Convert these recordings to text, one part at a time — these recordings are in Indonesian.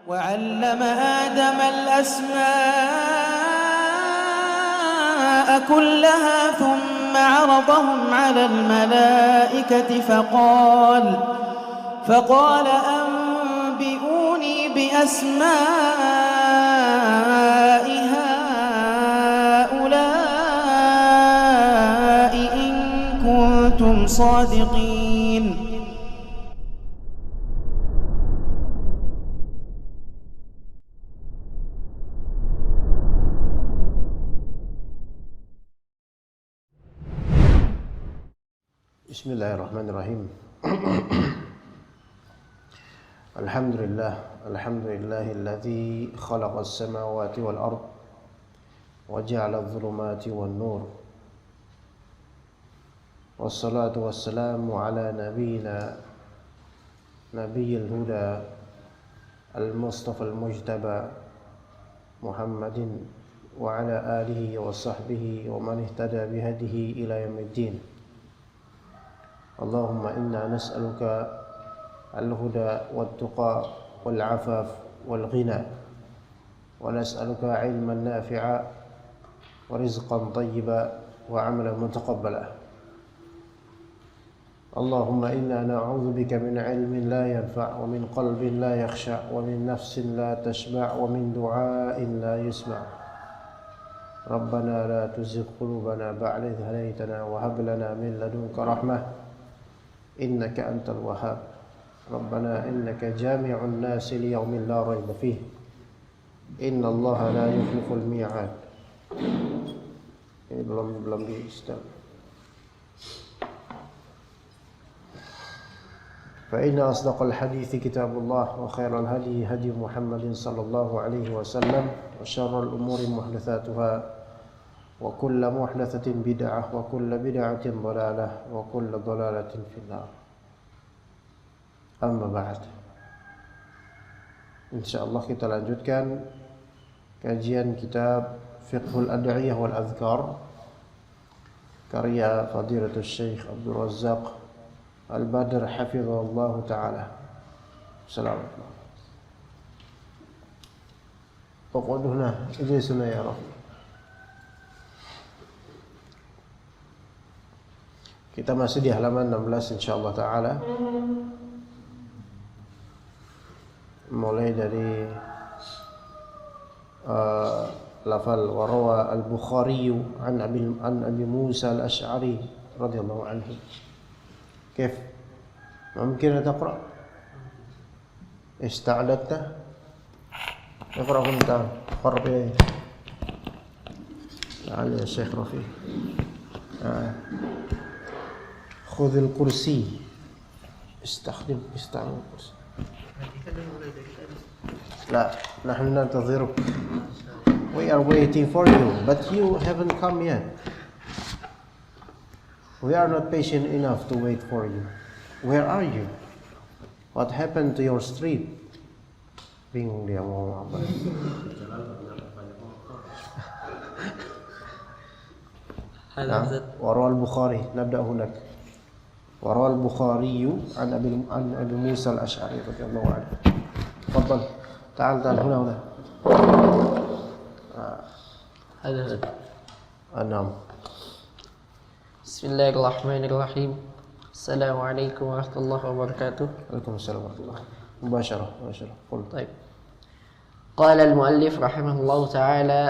وعلم آدم الأسماء كلها ثم عرضهم على الملائكة فقال أنبئوني بأسماء هؤلاء إن كنتم صادقين. Bismillahirrahmanirrahim. Alhamdulillahilladzi khalaqas samawati wal ard wa ja'ala adh-dhulumati wan nur. Wassalatu wassalamu ala nabiyil huda al-mustafa al-mujtaba Muhammadin wa ala alihi wa sahbihi wa man ihtada bihadihi ila yaumiddin. Allahumma inna nas'aluka al-huda wat-tuqa wal-'afaf wal-ghina wa nas'aluka 'ilman nafi'a wa rizqan thayyiba wa 'amalan mutaqabbala. Allahumma inna na'udzubika min 'ilmin la yanfa' wa min qalbin la yakhsha' wa min nafsin la tashba' wa min du'ain la yusma'. Rabbana la tuzigh qulubana ba'da idh hadaytana wa hab lana min ladunka rahmah innaka antal wahhab. Rabbana innaka jami'un nasi liyaumin la raiba fihi innallaha la yukhliful mi'ad. Ini belum di start. Fa inna asdaqal hadithi kitabullah wa khairal hadi hadi Muhammadin sallallahu alaihi wasallam wa syarrul umuri muhdatsatuha wa kullu muhdatsatin bid'ah wa kullu bid'atin dhalalah wa kullu dhalalatin finnar. Amma ba'd. Insyaallah kita lanjutkan kajian kitab Fiqhul Ad'iyah wal Adhkar karya Fadilatul Syekh Abdul Razzaq Al-Badr hafizahullah taala. Assalamualaikum. Uquduna ijlisuna ya Rabb. Kita masih di halaman 16 insyaallah taala. Mulai dari lafal warawa al-Bukhari an Abi Musa al-Ash'ari radhiyallahu anhu. كيف ممكن تقرأ؟ استعددت؟ اقرأ أنت قرب إليه. تعال يا شيخ رفيق. خذ الكرسي. استعمل الكرسي. لا نحن ننتظرك. We are waiting for you, but you haven't come yet. We are not patient enough to wait for you. Where are you? What happened to your street? Bingung dia mau apa. وروى البخاري نبدأ هناك. وروى البخاري عن أبي موسى الأشعري رضي الله عنه. تفضل تعال هنا. هذا نعم. Bismillahirrahmanirrahim. Assalamualaikum warahmatullahi wabarakatuh. Waalaikumsalam warahmatullahi wabarakatuh. Mubashara. Qul. طيب. قال المؤلف رحمه الله تعالى: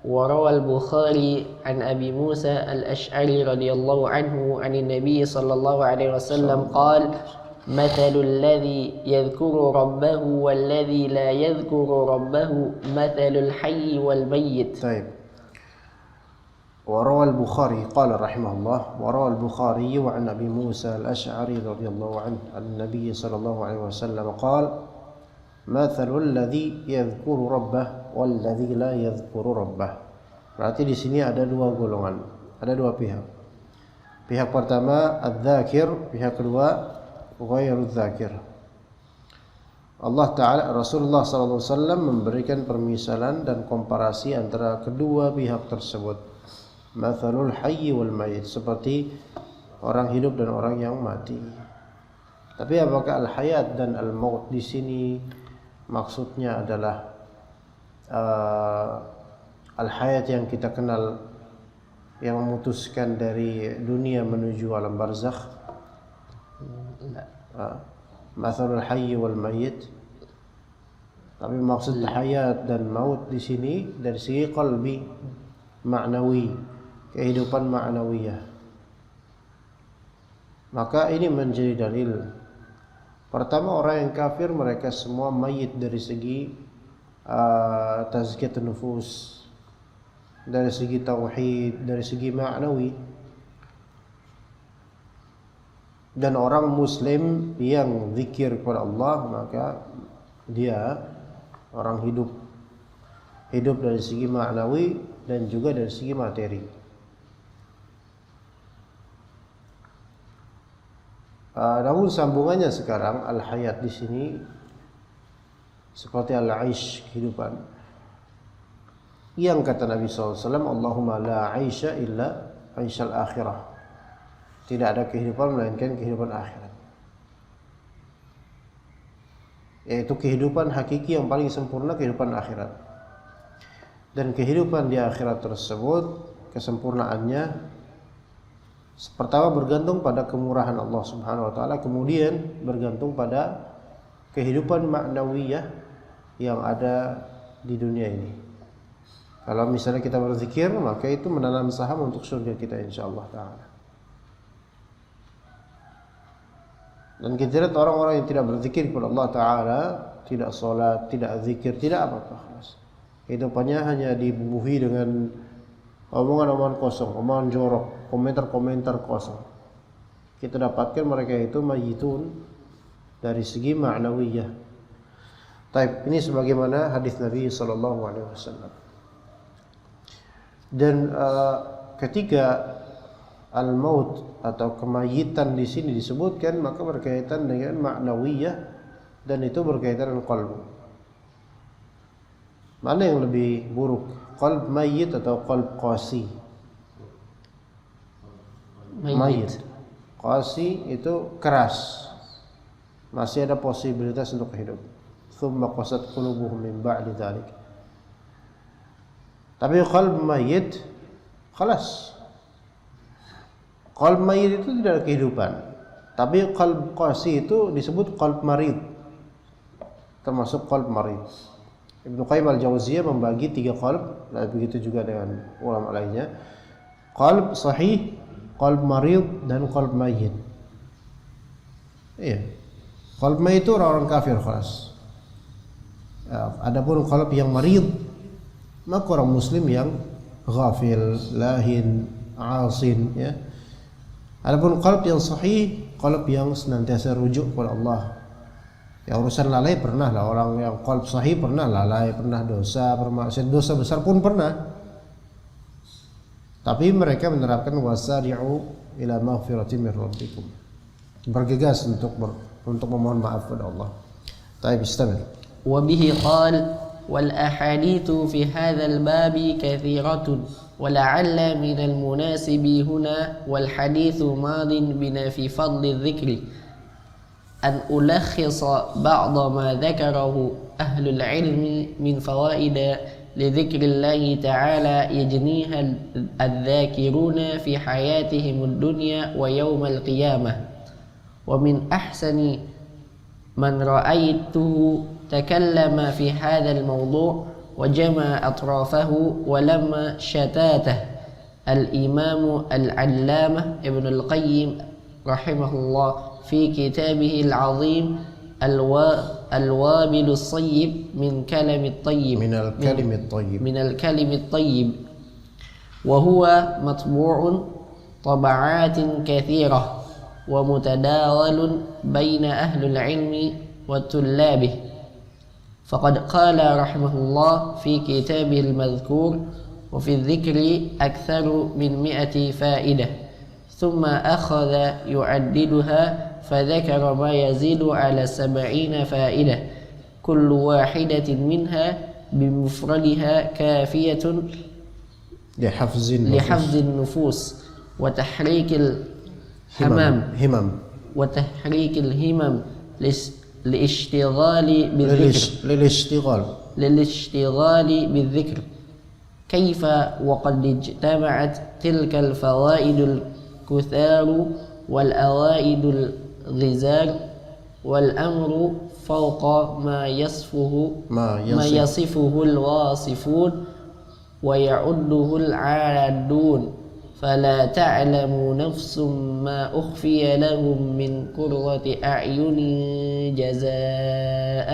وروى البخاري عن أبي موسى الأشعري رضي الله عنه عن النبي صلى الله عليه وسلم قال: مثل الذي يذكر ربه والذي لا يذكر ربه مثل الحي والميت. طيب. وروى البخاري قال رحمه الله: وروى البخاري عن أبي موسى الأشعري رضي الله عنه عن النبي صلى الله عليه وسلم قال: مثل الذي يذكر ربه والذي لا يذكر ربه. Berarti di sini ada dua golongan, ada dua pihak. Pihak pertama adzakir, pihak kedua ghairudz dzakir. Allah Ta'ala, Rasulullah SAW memberikan permisalan dan komparasi antara kedua pihak tersebut. Mathalul hayyi wal mayyit, seperti orang hidup dan orang yang mati. Tapi apakah al-hayat dan al-maut di sini maksudnya adalah al-hayat yang kita kenal, yang memutuskan dari dunia menuju alam barzakh. Mathalul hayy wal mayyit. Tapi maksud hayat dan maut di sini dari segi qalbi, ma'nawi, kehidupan ma'nawiyah. Maka ini menjadi dalil. Pertama, orang yang kafir mereka semua mayit dari segi tazkiyatun nufus, dari segi tauhid, dari segi ma'nawi. Dan orang muslim yang zikir kepada Allah, maka dia orang hidup dari segi ma'nawi dan juga dari segi materi. Namun sambungannya sekarang al-hayat di sini seperti al-aish, kehidupan. Yang kata Nabi SAW, Allahumma la aisha illa aishal akhirah. Tidak ada kehidupan melainkan kehidupan akhirat. Yaitu kehidupan hakiki yang paling sempurna, kehidupan akhirat. Dan kehidupan di akhirat tersebut, kesempurnaannya pertama bergantung pada kemurahan Allah Subhanahu wa taala, kemudian bergantung pada kehidupan ma'nawiyah yang ada di dunia ini. Kalau misalnya kita berzikir, maka itu menanam saham untuk surga kita insyaallah taala. Dan kita lihat orang-orang yang tidak berzikir kepada Allah taala, tidak salat, tidak zikir, tidak apa-apa. Kehidupannya hanya dibubuhi dengan omongan-omongan kosong, omongan jorok, komentar-komentar kosong. Kita dapatkan mereka itu mayitun dari segi ma'nawiyah. Taib, ini sebagaimana hadis Nabi sallallahu alaihi wasallam. Dan ketika al-maut atau kemayitan di sini disebutkan, maka berkaitan dengan ma'nawiyah dan itu berkaitan dengan qalb. Mana yang lebih buruk? Qalb mayyit atau qalb qasi? Mayyit. Qasi itu keras. Masih ada posibilitas untuk hidup. Tsumma qasat qulubuhum min ba'di dzalik. Tapi qalb mayyit khalas. Qalb mayyit itu tidak ada kehidupan. Tapi qalb qasi itu disebut qalb marid. Termasuk qalb marid. Ibnu Qayyim al-Jauziyah membagi 3 qalb, dan begitu juga dengan ulama lainnya. Qalb sahih, qalb marid, dan qalb mayyit. Iya. Qalb mayyit itu orang-orang kafir khalas. Adapun qalb yang marid, maka orang muslim yang ghafil, lahin, asin, ya. Adapun qalb yang sahih, qalb yang senantiasa rujuk kepada Allah. Ya, urusan lalai pernah lah, orang yang qalb sahih pernah lalai, pernah dosa, bermaksiat, dosa besar pun pernah. Tapi mereka menerapkan wasari'u ila maghfiratin min rabbikum. Bergegas untuk memohon maaf kepada Allah. Taib, istamir. Wa bihi qala wal ahaditsu fi hadzal babi katsiratun wa la'alla min al munasibi huna wal haditsu madin bina fi fadli dzikri أن ألخص بعض ما ذكره أهل العلم من فوائد لذكر الله تعالى يجنيها الذاكرون في حياتهم الدنيا ويوم القيامة. ومن أحسن من رأيته تكلم في هذا الموضوع وجمع أطرافه ولما شتاته الإمام العلامة ابن القيم رحمه الله في كتابه العظيم الوابل الصيب من الكلم الطيب وهو مطبوع طبعات كثيرة ومتداول بين أهل العلم وطلابه. فقد قال رحمه الله في كتابه المذكور وفي الذكر أكثر من 100 فائدة، ثم أخذ يعددها فذكر ما يزيد على 70 فائدة، كل واحدة منها بمفردها كافية لحفظ النفوس وتحريك الهمم للاشتغال بالذكر للاشتغال بالذكر كيف وقد اجتمعت تلك الفوائد الكثار والأوائد الغزار والأمر فوق ما يصفه الواصفون ويعده العادون فلا تعلم نفس ما أخفي لهم من قرة أعين جزاء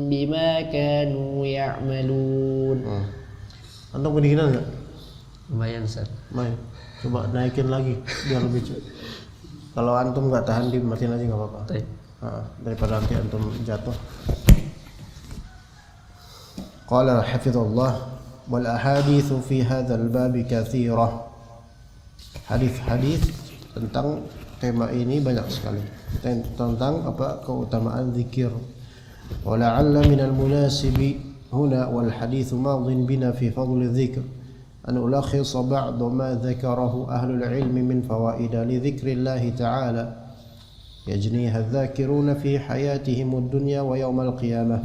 بما كانوا يعملون. Antum kedinginan nggak? Lumayan, Ustaz. Main. Coba naikin lagi biar lebih cepat. Kalau antum nggak tahan dimatiin aja nggak apa-apa. Daripada nanti antum jatuh. Qala hafizallah wal ahaditsu fi hadzal bab katsirah. Hadis-hadis tentang tema ini banyak sekali. Tentang apa keutamaan zikir. Wa la'alla minal munasibi هنا والحديث ماض بنا في فضل الذكر أن ألخص بعض ما ذكره أهل العلم من فوائد لذكر الله تعالى يجنيها الذاكرون في حياتهم الدنيا ويوم القيامة.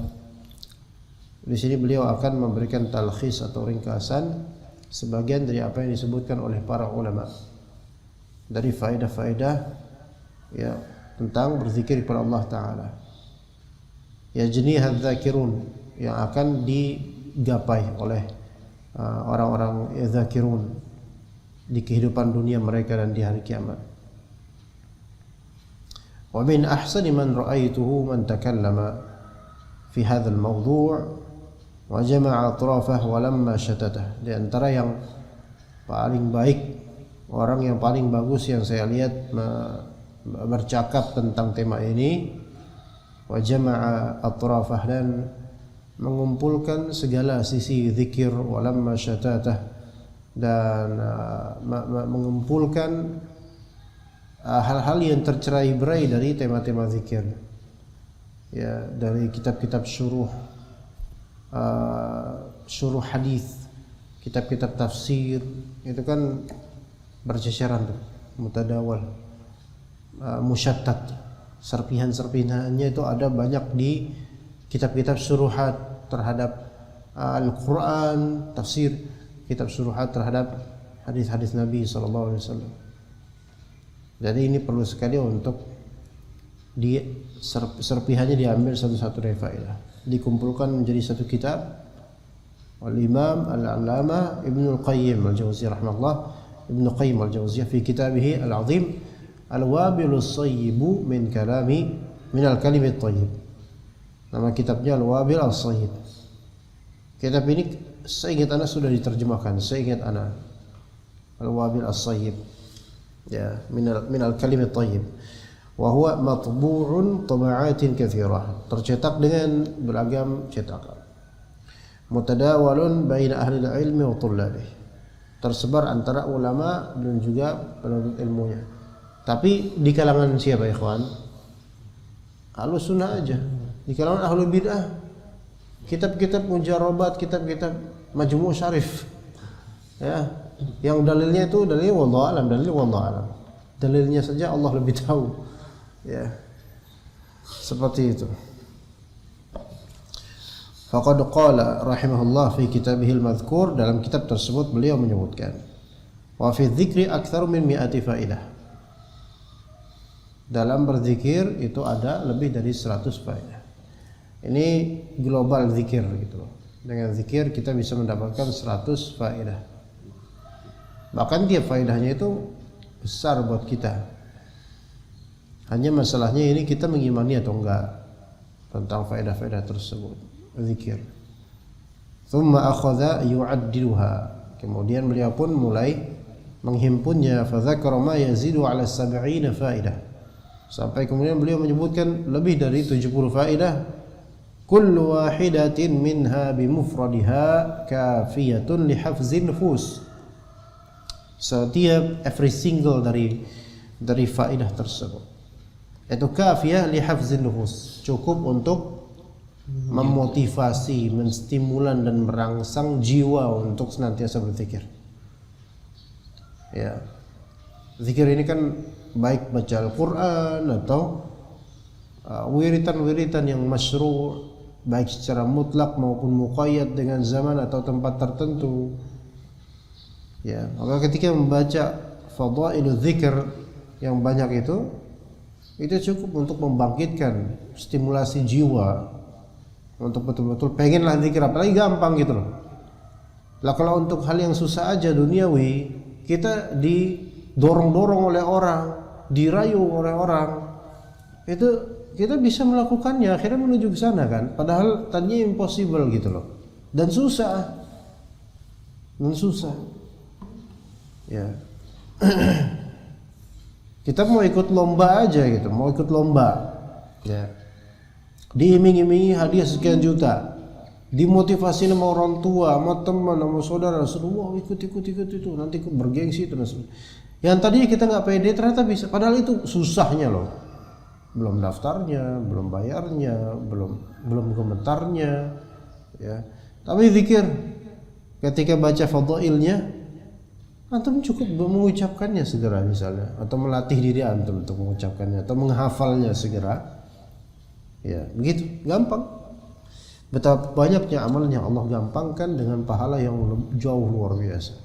Di sini beliau akan memberikan talkhis atau ringkasan sebagian dari apa yang disebutkan oleh para ulama dari faedah-faedah ya tentang berzikir kepada Allah Taala. Yajniha dzakirun, yang akan digapai oleh orang-orang zakirun di kehidupan dunia mereka dan di hari kiamat. Wa min ahsani man ra'aituhu man takallama fi hadzal mawdu' wa jama'a atrafah wa lamma shatatah. Di antara yang paling baik, orang yang paling bagus yang saya lihat bercakap tentang tema ini, wa jama'a atrafah, dan mengumpulkan segala sisi zikir, walamma syatatah, dan mengumpulkan hal-hal yang tercerai-berai dari tema-tema zikir ya, dari kitab-kitab syuruh hadis, kitab-kitab tafsir, itu kan berceceran tuh, mutadawal, musyattat, serpihan-serpihannya itu ada banyak di kitab-kitab syuruhat terhadap Al-Quran, tafsir, kitab syuruhat terhadap hadis-hadis Nabi SAW. Jadi ini perlu sekali untuk serpihannya diambil satu-satu dari faedah, dikumpulkan menjadi satu kitab. Al-Imam Al-Allamah Ibnul Qayyim Al-Jauziyah rahimahullah, Ibnu Qayyim Al-Jauziyah fi kitabih Al-Azim Al-Wabilus Sayyibu min al-Kalimit Tayyib. Nama kitabnya Al-Wabil As-Sayyib. Kitab ini seingat ana sudah diterjemahkan, seingat ana. Al-Wabil As-Sayyib. Ya, min al-Kalimit Tayyib. Wa huwa matbu'un taba'atin katsirah. Tercetak dengan beragam cetakan. Mutadawalun baina ahli ilmi wa tullabih. Tersebar antara ulama dan juga penuntut ilmunya. Tapi di kalangan siapa, ikhwan? Ahlus sunnah aja. Di kalangan ahlul bid'ah, kitab-kitab mujarabat, kitab-kitab majmu' syarif, ya, yang dalilnya itu dalil wallahu alam, dalilnya saja Allah lebih tahu, ya, seperti itu. Faqad qala rahimahullah fi kitabihil madhkur, dalam kitab tersebut beliau menyebutkan, wa fi dzikri aktsar min 100 faedah. Dalam berzikir itu ada lebih dari 100 faedah. Ini global zikir gitu loh. Dengan zikir kita bisa mendapatkan 100 faedah. Bahkan tiap faedahnya itu besar buat kita. Hanya masalahnya ini kita mengimani atau enggak tentang faedah-faedah tersebut, zikir. Tsumma akhadha yu'addiluha. Kemudian beliau pun mulai menghimpunnya, fa dzakara ma yazidu 'ala 70 faedah. Sampai kemudian beliau menyebutkan lebih dari 70 faedah. Kullu wahidatin minha bimufradiha kafiyatun li hafzin nufus. Setiap every single dari faedah tersebut itu kafiyah li hafzin nufus, cukup untuk memotivasi, menstimulan dan merangsang jiwa untuk senantiasa berzikir. Ya. Zikir ini kan baik baca Al-Quran atau wiritan-wiritan yang masyru' baik secara mutlak maupun muqayyad dengan zaman atau tempat tertentu. Ya, maka ketika membaca fadailul dzikr yang banyak itu cukup untuk membangkitkan stimulasi jiwa untuk betul-betul pengenlah zikir, apalagi gampang gitu loh. Lah kalau untuk hal yang susah aja duniawi, kita didorong-dorong oleh orang, dirayu oleh orang, itu kita bisa melakukannya, akhirnya menuju ke sana kan. Padahal tadinya impossible gitu loh. Dan susah. Ya. Kita mau ikut lomba aja gitu, mau ikut lomba. Ya. Diiming-imingi hadiah sekian juta. Dimotivasi sama orang tua, sama teman, sama saudara, semua ikut itu, nanti bergengsi terus. Yang tadinya kita nggak pede ternyata bisa, padahal itu susahnya loh. Belum daftarnya, belum bayarnya, belum komentarnya, ya. Tapi zikir, ketika baca fadailnya, antum cukup mengucapkannya segera misalnya, atau melatih diri antum untuk mengucapkannya, atau menghafalnya segera, ya begitu, gampang. Betapa banyaknya amalan yang Allah gampangkan dengan pahala yang jauh luar biasa.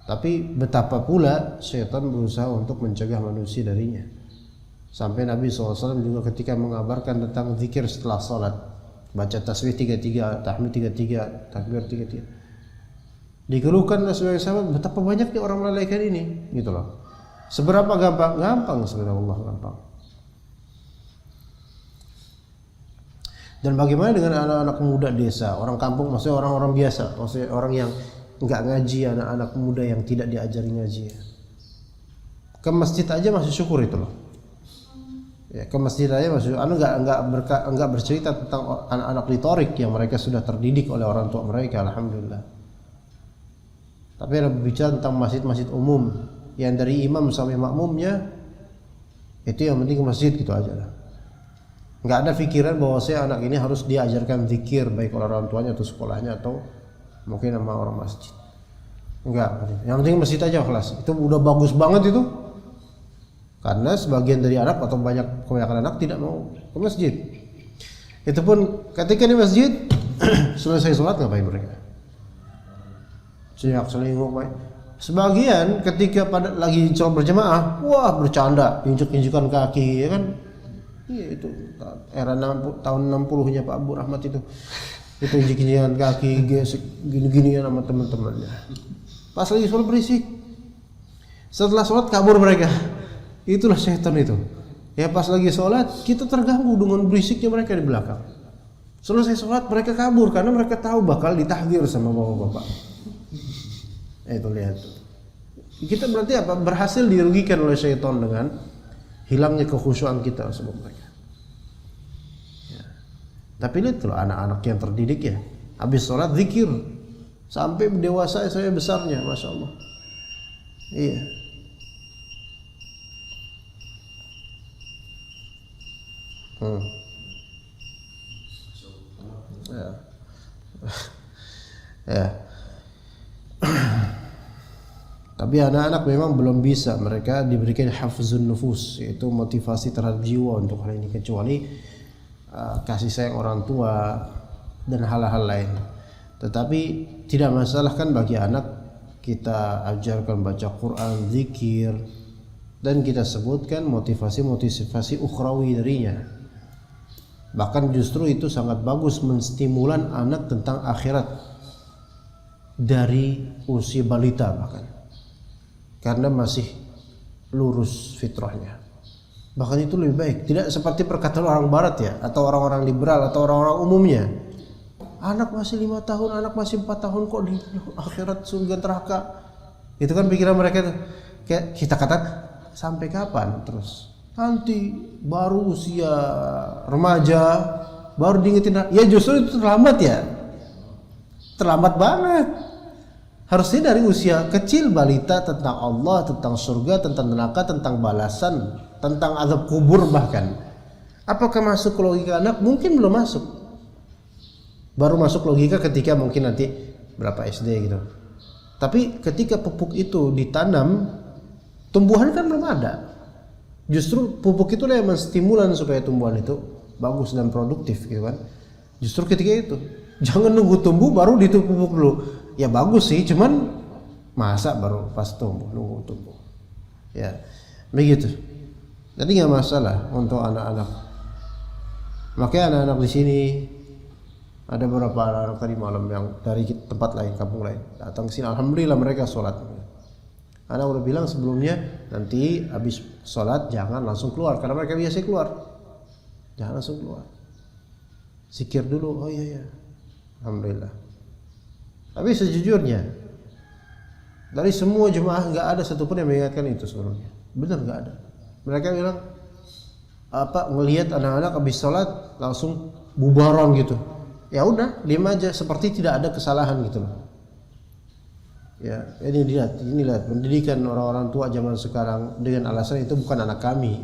Tapi betapa pula syaitan berusaha untuk mencegah manusia darinya. Sampai Nabi SAW juga ketika mengabarkan tentang zikir setelah salat, baca tasbih 33, tahmid 33, takbir 33, dikeluhkan oleh sebagian sahabat betapa banyaknya orang melalaikan ini, gitu loh. Seberapa gampang? Gampang sebenarnya, Allah gampang. Dan bagaimana dengan anak-anak muda desa, orang kampung, maksudnya orang-orang biasa, maksudnya orang yang enggak ngaji, anak-anak muda yang tidak diajari ngaji. Ke masjid aja masih syukur itu loh. Ya, ke masjid aja masih, enggak bercerita tentang anak-anak retorik yang mereka sudah terdidik oleh orang tua mereka, alhamdulillah. Tapi ada berbicara tentang masjid-masjid umum yang dari imam sampai makmumnya, itu yang penting ke masjid gitu aja lah. Enggak ada pikiran bahwa saya anak ini harus diajarkan zikir baik oleh orang tuanya atau sekolahnya atau mungkin sama orang masjid. Enggak, yang penting masjid aja kelas. Itu udah bagus banget itu. Karena sebagian dari anak atau kebanyakan anak tidak mau ke masjid. Itu pun ketika di masjid selesai sholat ngapain mereka? Selingkuh main. Sebagian ketika pada lagi sholat berjamaah, wah bercanda, injek-injekan kaki, ya kan? Iya itu era tahun 60-nya Pak Abu Rahmat itu injek-injekan kaki, gini-ginian sama teman-temannya. Pas lagi sholat berisik. Setelah sholat kabur mereka. Itulah setan itu. Ya pas lagi sholat kita terganggu dengan berisiknya mereka di belakang. Selesai sholat mereka kabur karena mereka tahu bakal ditahdir sama bapak-bapak. Itu lihat. Kita berarti apa? Berhasil dirugikan oleh setan dengan hilangnya kekhusyuan kita sebab mereka. Ya. Tapi lihat loh anak-anak yang terdidik ya. Habis sholat zikir sampai dewasa saya besarnya, masya Allah. Iya. Ya. Tapi anak-anak memang belum bisa, mereka diberikan hafzun nufus, yaitu motivasi terhadap jiwa untuk hal ini, kecuali kasih sayang orang tua dan hal-hal lain. Tetapi tidak masalah kan bagi anak kita ajarkan baca Quran, zikir, dan kita sebutkan motivasi ukhrawi darinya. Bahkan justru itu sangat bagus menstimulan anak tentang akhirat dari usia balita bahkan, karena masih lurus fitrahnya. Bahkan itu lebih baik, tidak seperti perkataan orang barat ya, atau orang-orang liberal atau orang-orang umumnya. Anak masih 5 tahun, anak masih 4 tahun kok di akhirat surga neraka. Itu kan pikiran mereka tuh. Kayak kita katakan sampai kapan terus? Nanti baru usia remaja baru diingetin. Ya justru itu terlambat ya. Terlambat banget. Harusnya dari usia kecil balita tentang Allah, tentang surga, tentang neraka, tentang balasan, tentang azab kubur bahkan. Apakah masuk ke logika anak? Mungkin belum masuk. Baru masuk logika ketika mungkin nanti berapa SD gitu. Tapi ketika pupuk itu ditanam, tumbuhan kan belum ada. Justru pupuk itulah yang menstimulan supaya tumbuhan itu bagus dan produktif gitu kan. Justru ketika itu jangan nunggu tumbuh baru dipupuk dulu. Ya bagus sih, cuman masa baru pas nunggu tumbuh. Ya begitu. Jadi nggak masalah untuk anak-anak. Makanya anak-anak di sini ada beberapa anak-anak tadi malam yang dari tempat lain, kampung lain datang ke sini. Alhamdulillah mereka sholat. Anak udah bilang sebelumnya nanti habis sholat jangan langsung keluar karena mereka biasa keluar. Jangan langsung keluar. Zikir dulu. Oh iya. Alhamdulillah. Tapi sejujurnya dari semua jemaah nggak ada satupun yang mengingatkan itu sebelumnya. Benar nggak ada. Mereka bilang ngelihat anak-anak habis sholat langsung bubaran gitu. Ya udah, diam aja seperti tidak ada kesalahan gitu loh. Ya, ini lihat pendidikan orang-orang tua zaman sekarang dengan alasan itu bukan anak kami.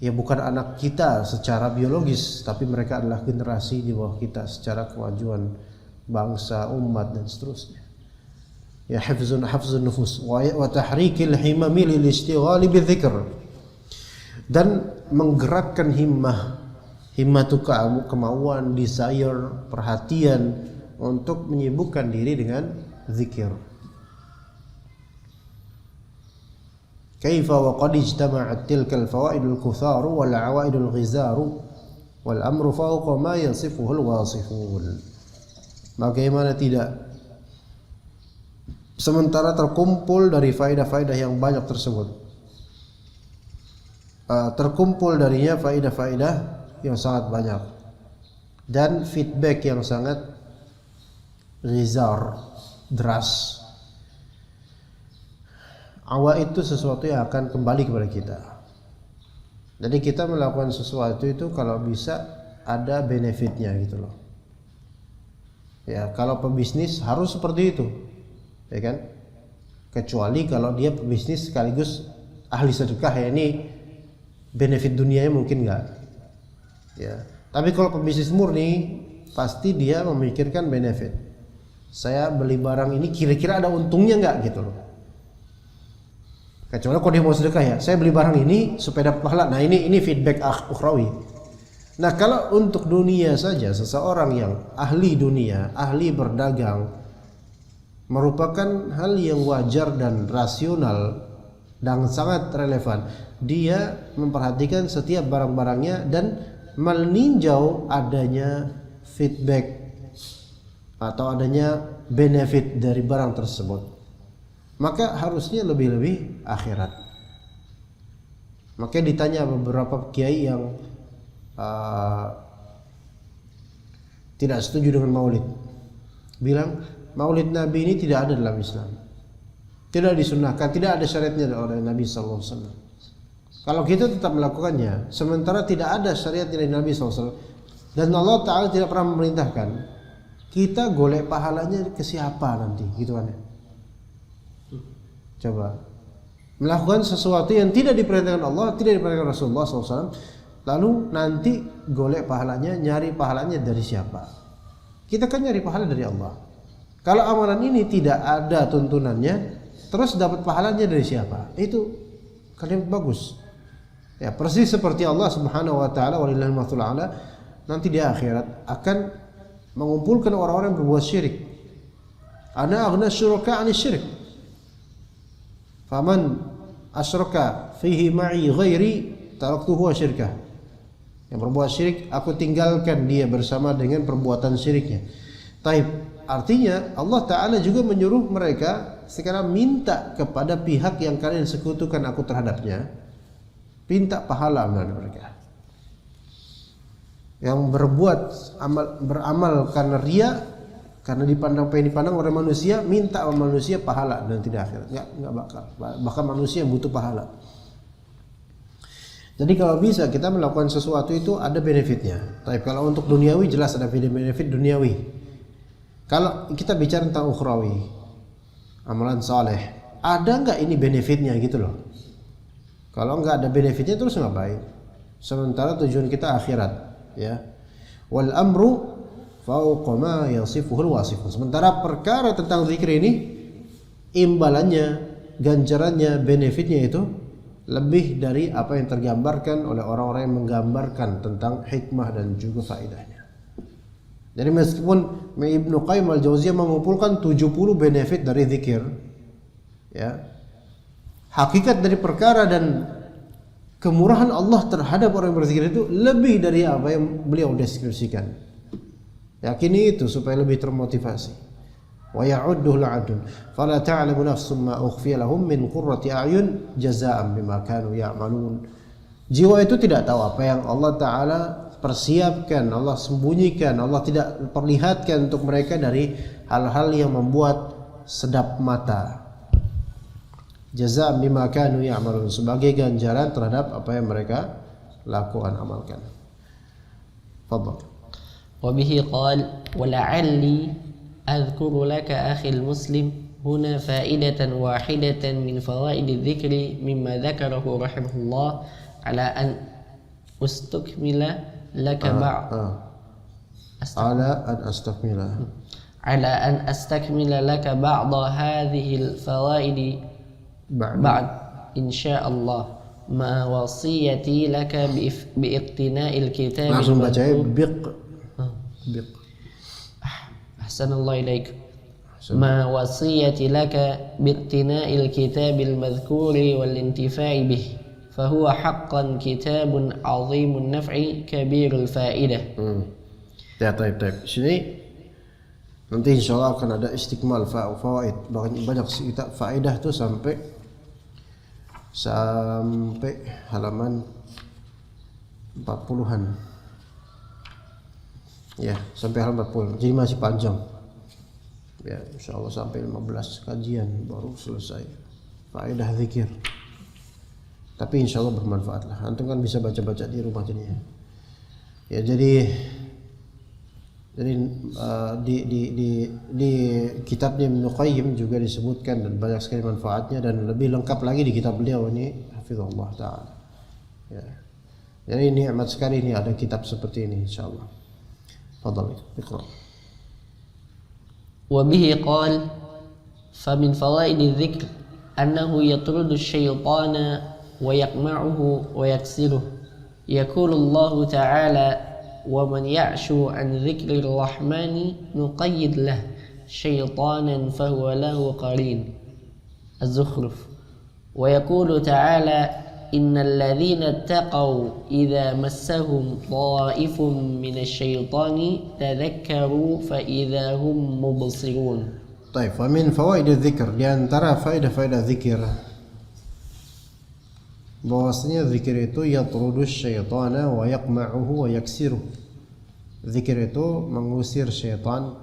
Ya bukan anak kita secara biologis, tapi mereka adalah generasi di bawah kita secara kemajuan bangsa, umat dan seterusnya. Ya hafzun nufus wa tahrikil himami lil ishtighali bidzikr. Dan menggerakkan himmah itu kemauan, desire, perhatian untuk menyibukkan diri dengan zikir. Kaifa wa qad ijtama'at tilka al-fawaidul kutharu wal 'awaidul ghizaru wal amru fawqa ma yasifuhu al-wasifun. Bagaimana tidak sementara terkumpul dari faedah-faedah yang banyak tersebut, terkumpul darinya faedah-faedah yang sangat banyak dan feedback yang sangat ghizar, deras. Awa itu sesuatu yang akan kembali kepada kita. Jadi kita melakukan sesuatu itu kalau bisa ada benefitnya gitu loh. Ya, kalau pebisnis harus seperti itu, ya kan? Kecuali kalau dia pebisnis sekaligus ahli sedekah, ya ini benefit dunianya mungkin enggak. Ya, tapi kalau pebisnis murni pasti dia memikirkan benefit. Saya beli barang ini kira-kira ada untungnya enggak gitu loh. Kecuali kalau dia mau sedekah, ya saya beli barang ini supaya dapat pahala. Nah ini feedback ukhrawi. Nah kalau untuk dunia saja, seseorang yang ahli dunia, ahli berdagang, merupakan hal yang wajar dan rasional dan sangat relevan. Dia memperhatikan setiap barang-barangnya dan meninjau adanya feedback atau adanya benefit dari barang tersebut. Maka harusnya lebih-lebih akhirat. Maka ditanya beberapa kiai yang tidak setuju dengan maulid, bilang maulid Nabi ini tidak ada dalam Islam, tidak disunnahkan, tidak ada syariatnya oleh Nabi SAW. Kalau kita tetap melakukannya, sementara tidak ada syariat dari Nabi SAW dan Allah Ta'ala tidak pernah memerintahkan, kita golek pahalanya ke siapa nanti, gitu kan ya? Coba melakukan sesuatu yang tidak diperintahkan Allah, tidak diperintahkan Rasulullah SAW, lalu nanti golek pahalanya, nyari pahalanya dari siapa? Kita kan nyari pahala dari Allah. Kalau amalan ini tidak ada tuntunannya, terus dapat pahalanya dari siapa? Itu kalimat bagus. Ya, persis seperti Allah Subhanahu wa taala, walillahil mathalul a'la, nanti di akhirat akan mengumpulkan orang-orang yang berbuat syirik. Ana aghna syuraka 'ani syirik. Faman asyraka fihi ma'i ghairi taraktuhu wa syirkah. Yang berbuat syirik aku tinggalkan dia bersama dengan perbuatan syiriknya. Taib, artinya Allah Ta'ala juga menyuruh mereka sekarang minta kepada pihak yang kalian sekutukan aku terhadapnya, minta pahala dari mereka. Yang beramal karena ria, karena pengen dipandang oleh manusia, minta sama manusia pahala dan tidak akhirat. Enggak bakal. Bahkan manusia yang butuh pahala. Jadi kalau bisa kita melakukan sesuatu itu ada benefitnya. Tapi kalau untuk duniawi jelas ada benefit duniawi. Kalau kita bicara tentang ukhrawi, amalan saleh, ada enggak ini benefitnya gitu loh. Kalau enggak ada benefitnya terus ngapain? Sementara tujuan kita akhirat, ya. Wal amru fauqa ma yasifuhul wasifun. Sementara perkara tentang zikir ini imbalannya, ganjarannya, benefitnya itu lebih dari apa yang tergambarkan oleh orang-orang yang menggambarkan tentang hikmah dan juga faedahnya. Jadi meskipun Ibnu Qayyim al-Jauziyah mengumpulkan 70 benefit dari zikir, ya, hakikat dari perkara dan kemurahan Allah terhadap orang yang berzikir itu lebih dari apa yang beliau deskripsikan. Yakini itu supaya lebih termotivasi. Wa ya'udduhu la'adun fala ta'lamu nafsun ma ukhfiya lahum min qurrati a'yun jazaa'an bima kanu ya'malun. Jiwa itu tidak tahu apa yang Allah Ta'ala persiapkan, Allah sembunyikan, Allah tidak perlihatkan untuk mereka dari hal-hal yang membuat sedap mata. Jazaa'an bima kanu ya'malun, sebagai ganjaran terhadap apa yang mereka lakukan, amalkan. Fadhal. Wa bihi qala wa la'alli adhkuru laka akhi al-muslim huna fa'idatan wahidatan min fawaid adh-dhikri mimma dzakarahu rahimahullah ala an ustakmila laka على أن أستكمل لك بعض هذه الفوائد بعد إن شاء الله مع وصيتي لك باقتناء الكتاب المذكور. أحسن الله إليك. مع وصيتي لك باقتناء الكتاب المذكور والانتفاع به فهو حقا كتاب عظيم النفع كبير الفائدة. Ya, taib. Sini nanti insyaallah akan ada istikmal fawaid, banyak kita faedah tuh sampai halaman 40-an. Ya, sampai halaman 40. Jadi masih panjang. Ya, insyaallah sampai 15 kajian baru selesai faedah zikir. Tapi insyaallah bermanfaat lah. Antum kan bisa baca-baca di rumah jadinya. Ya, jadi di kitabnya Ibnu Qayyim juga disebutkan dan banyak sekali manfaatnya, dan lebih lengkap lagi di kitab beliau ini hafizahullah taala. Ya. Jadi nikmat sekali ini ada kitab seperti ini insyaallah. Fadhal, iqra. Wa bihi qala fa min fawaid adh-dhikr annahu yatrudu asy-syaitana wa yaqma'uhu wa yaksiruhu. Yaqulu Allah ta'ala ومن يعشو عن ذكر الرحمن نقيد له شيطانا فهو له قرين. الزخرف. ويقول تعالى إن الذين اتقوا إذا مسهم طائف من الشيطان تذكروا فإذا هم مبصرون. طيب، ومن فوائد الذكر, di antara faedah-faedah zikir bahwasanya zikir itu yatrudus syaitana wa yaqma'uhu wa yaksiruh. Zikir itu mengusir syaitan,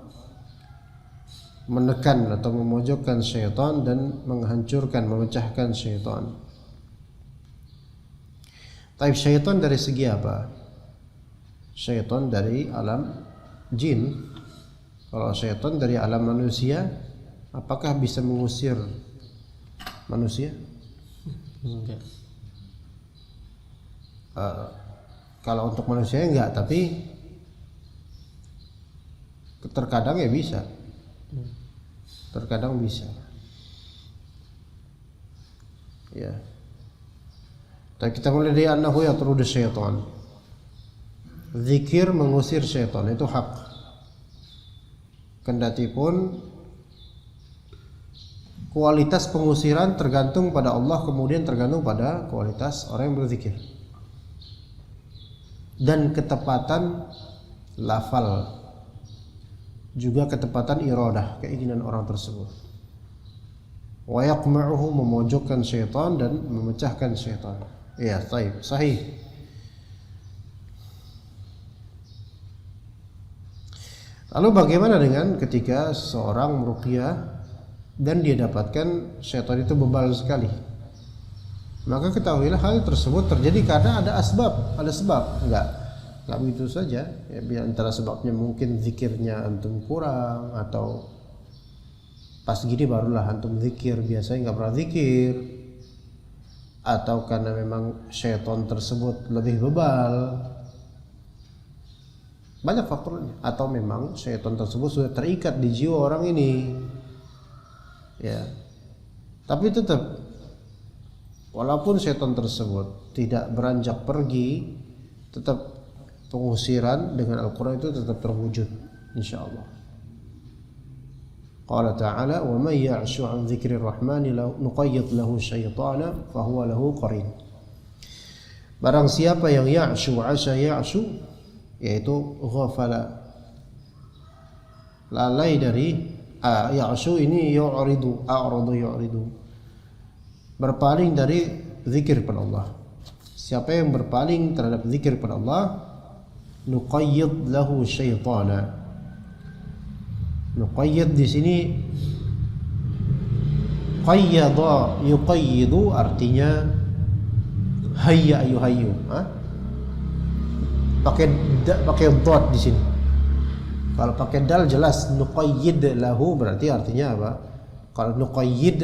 menekan atau memojokkan syaitan dan menghancurkan, memecahkan syaitan. Tapi syaitan dari segi apa? Syaitan dari alam jin. Kalau syaitan dari alam manusia, apakah bisa mengusir manusia? Enggak. Kalau untuk manusia enggak, tapi terkadang ya bisa. Terkadang bisa. Ya. Tapi kita mulai dari annahu yatrudu syaitan. Zikir mengusir syaitan, itu hak. Kendatipun kualitas pengusiran tergantung pada Allah, kemudian tergantung pada kualitas orang yang berzikir dan ketepatan lafal, juga ketepatan iradah, keinginan orang tersebut. Wa yaqma'uhu, memojokkan syaitan dan memecahkan syaitan. Ya, taib, sahih. Lalu bagaimana dengan ketika seorang meruqyah dan dia dapatkan syaitan itu bebal sekali? Maka ketahuilah hal tersebut terjadi karena ada asbab, ada sebab. Enggak begitu saja. Ya, antara sebabnya mungkin zikirnya antum kurang, atau pas gini barulah antum zikir, biasanya enggak pernah zikir, atau karena memang syaitan tersebut lebih bebal. Banyak faktornya. Atau memang syaitan tersebut sudah terikat di jiwa orang ini. Ya. Tapi tetap walaupun setan tersebut tidak beranjak pergi, tetap pengusiran dengan Al-Quran itu tetap terwujud insyaallah. Qala ta'ala wa may ya'shu 'an dzikrir rahmani nuqayyid lahu syaitana fahuwa lahu qarin. Barang siapa yang ya'shu, yaitu ghafala, lalai dari ya'shu ini yu'ridu, berpaling dari zikir pada Allah. Siapa yang berpaling terhadap zikir pada Allah, nuqayyid lahu syaitana. Nuqayyid di sini qayyada yuqayyidu artinya hayya yuhayyu. Pakai dot di sini. Kalau pakai dal jelas nuqayyid lahu berarti artinya apa? Kalau nuqayyid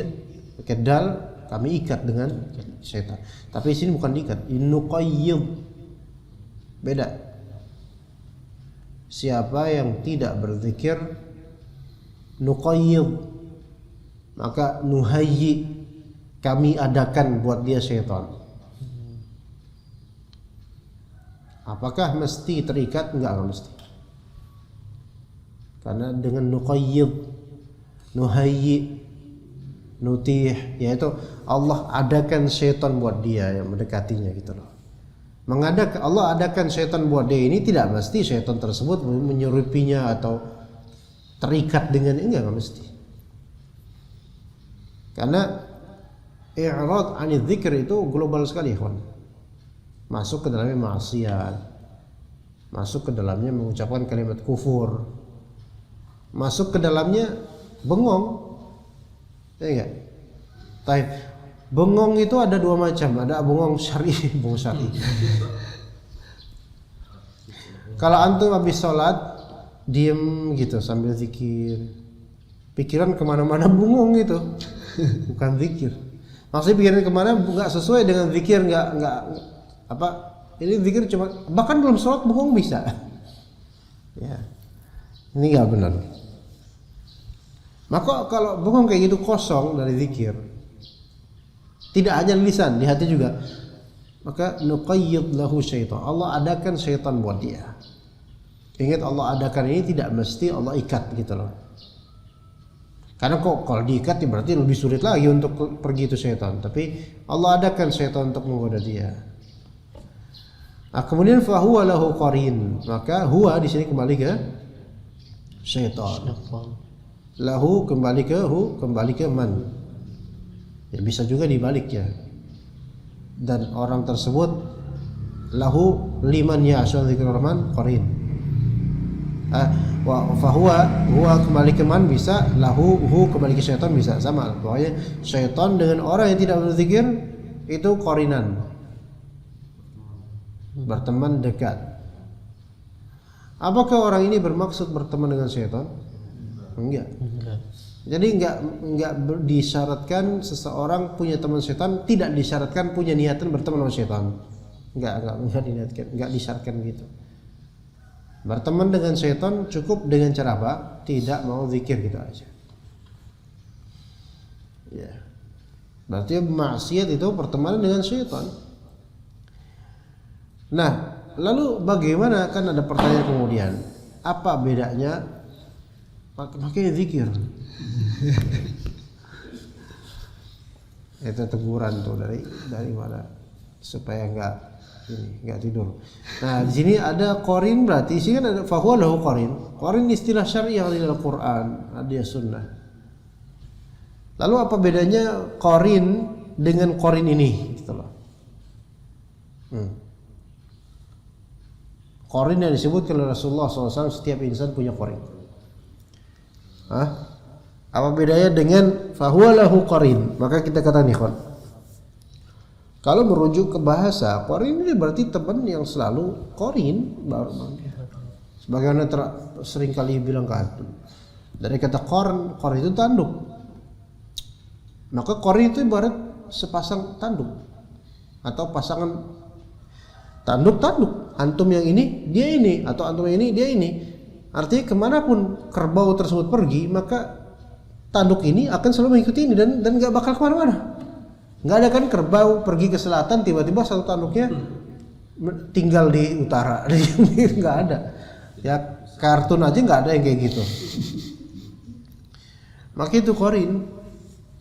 pakai dal kami ikat dengan syaitan. Tapi di sini bukan diikat, nuqayyid. Beda. Siapa yang tidak berzikir nuqayyid, maka nuhayyi, kami adakan buat dia syaitan. Apakah mesti terikat? Enggak mesti. Karena dengan nuqayyid, nuhayyi, nutih, yaitu Allah adakan syaitan buat dia yang mendekatinya gitu loh. Allah adakan syaitan buat dia ini tidak mesti syaitan tersebut menyerupinya atau terikat dengan ini, enggak mesti. Karena i'rad 'anil dzikr itu global sekali, ikhwan. Masuk ke dalamnya maksiat, masuk ke dalamnya mengucapkan kalimat kufur, masuk ke dalamnya bengong, ya enggak? Taib. Bengong itu ada dua macam, ada bengong syar'i, bengong syar'i. Kalau antum habis sholat diem gitu sambil zikir, pikiran kemana-mana bengong gitu, bukan zikir. Maksudnya pikiran kemana nggak sesuai dengan zikir, nggak apa? Ini zikir cuma bahkan belum sholat bengong bisa. Ya, ini nggak benar. Maka kalau bengong kayak gitu kosong dari zikir, tidak hanya lisan, di hati juga, maka nuqayyid lahu syaitan. Allah adakan syaitan buat dia. Ingat, Allah adakan ini tidak mesti Allah ikat gitu loh. Karena kalau diikat berarti lebih sulit lagi untuk pergi itu syaitan. Tapi Allah adakan syaitan untuk menggoda dia. Nah, kemudian fahuwa lahu qarin, maka huwa di sini kembali ke syaitan. Lahu kembali ke man. Ya, bisa juga dibalik ya. Dan orang tersebut lahu liman ya'shu dzikrul rahman qarin. Huwa kembali ke man bisa, lahu kembali ke syaitan bisa, sama. Pokoknya syaitan dengan orang yang tidak berzikir itu qarinan. Berteman dekat. Apakah orang ini bermaksud berteman dengan syaitan? Enggak. Jadi enggak disyaratkan seseorang punya teman setan, tidak disyaratkan punya niatan berteman sama setan. Enggak diniatkan, enggak disyaratkan gitu. Berteman dengan setan cukup dengan cara apa? Tidak mau zikir gitu aja. Ya. Berarti maksiat itu pertemanan dengan setan. Nah, lalu bagaimana, kan ada pertanyaan kemudian, apa bedanya pakai zikir? Itu teguran tuh dari mana supaya enggak tidur. Nah, di sini ada qarin, berarti sini kan ada fahuwa lahu qarin. Qarin istilah syar'i yang ada dalam Quran, ada sunnah. Lalu apa bedanya qarin dengan qarin ini gitu loh. Qarin yang disebutkan oleh Rasulullah SAW, setiap insan punya qarin. Apa bedanya dengan fahuwa lahu qarin? Maka kita katakan ikhwan, kalau merujuk ke bahasa, qarin ini berarti teman yang selalu qarin, baru sebagaimana sering kali bilang ke antum. Dari kata qarin itu tanduk. Maka qarin itu ibarat sepasang tanduk atau pasangan tanduk. Antum yang ini, dia ini, atau antum yang ini, dia ini. Artinya kemanapun kerbau tersebut pergi, maka tanduk ini akan selalu mengikuti ini dan nggak bakal kemana-mana. Nggak ada kan kerbau pergi ke selatan tiba-tiba satu tanduknya tinggal di utara. Nggak ada. Ya kartun aja nggak ada yang kayak gitu. Maka itu qarin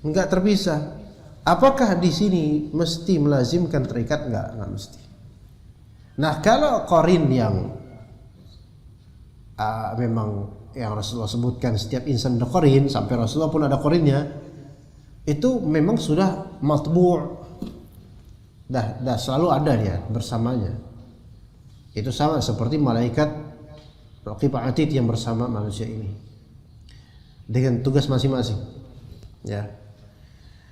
nggak terpisah. Apakah di sini mesti melazimkan terikat? Nggak mesti. Nah kalau qarin yang memang yang Rasulullah sebutkan setiap insan ada qarin, sampai Rasulullah pun ada qarinnya, itu memang sudah matbu', dah selalu ada dia bersamanya. Itu sama seperti malaikat raqib atid yang bersama manusia ini dengan tugas masing-masing, ya.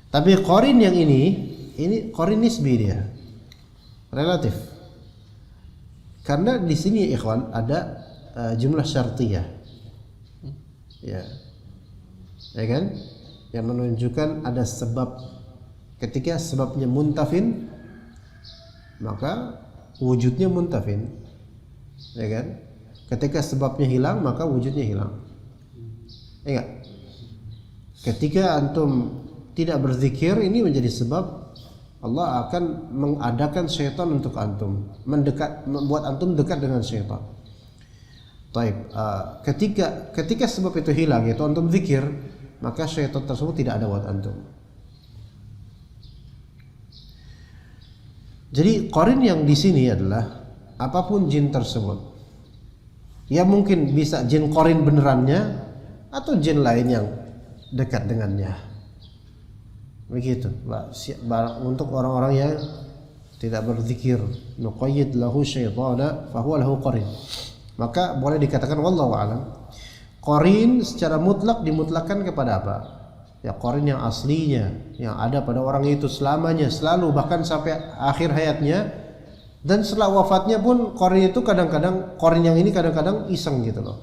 Tapi qarin yang ini qarin nisbi, dia relatif. Karena di sini ikhwan ada jumlah syartiyah, ya kan, yang menunjukkan ada sebab. Ketika sebabnya muntafin, maka wujudnya muntafin, ya kan. Ketika sebabnya hilang, maka wujudnya hilang. Ingat, ketika antum tidak berzikir, ini menjadi sebab Allah akan mengadakan syaitan untuk antum, membuat antum dekat dengan syaitan. Taib, ketika sebab itu hilang, yaitu antum zikir, maka syaitan tersebut tidak ada buat antum. Jadi qarin yang di sini adalah apapun jin tersebut. Ya mungkin bisa jin qarin benerannya atau jin lain yang dekat dengannya. Begitu. Untuk orang-orang yang tidak berzikir, nuqayyid lahu syaitana fahuwa lahu qarin. Maka boleh dikatakan wallahu a'lam, qarin secara mutlak dimutlakkan kepada apa? Ya qarin yang aslinya, yang ada pada orang itu selamanya, selalu, bahkan sampai akhir hayatnya. Dan setelah wafatnya pun qarin itu kadang-kadang, qarin yang ini kadang-kadang iseng gitu loh.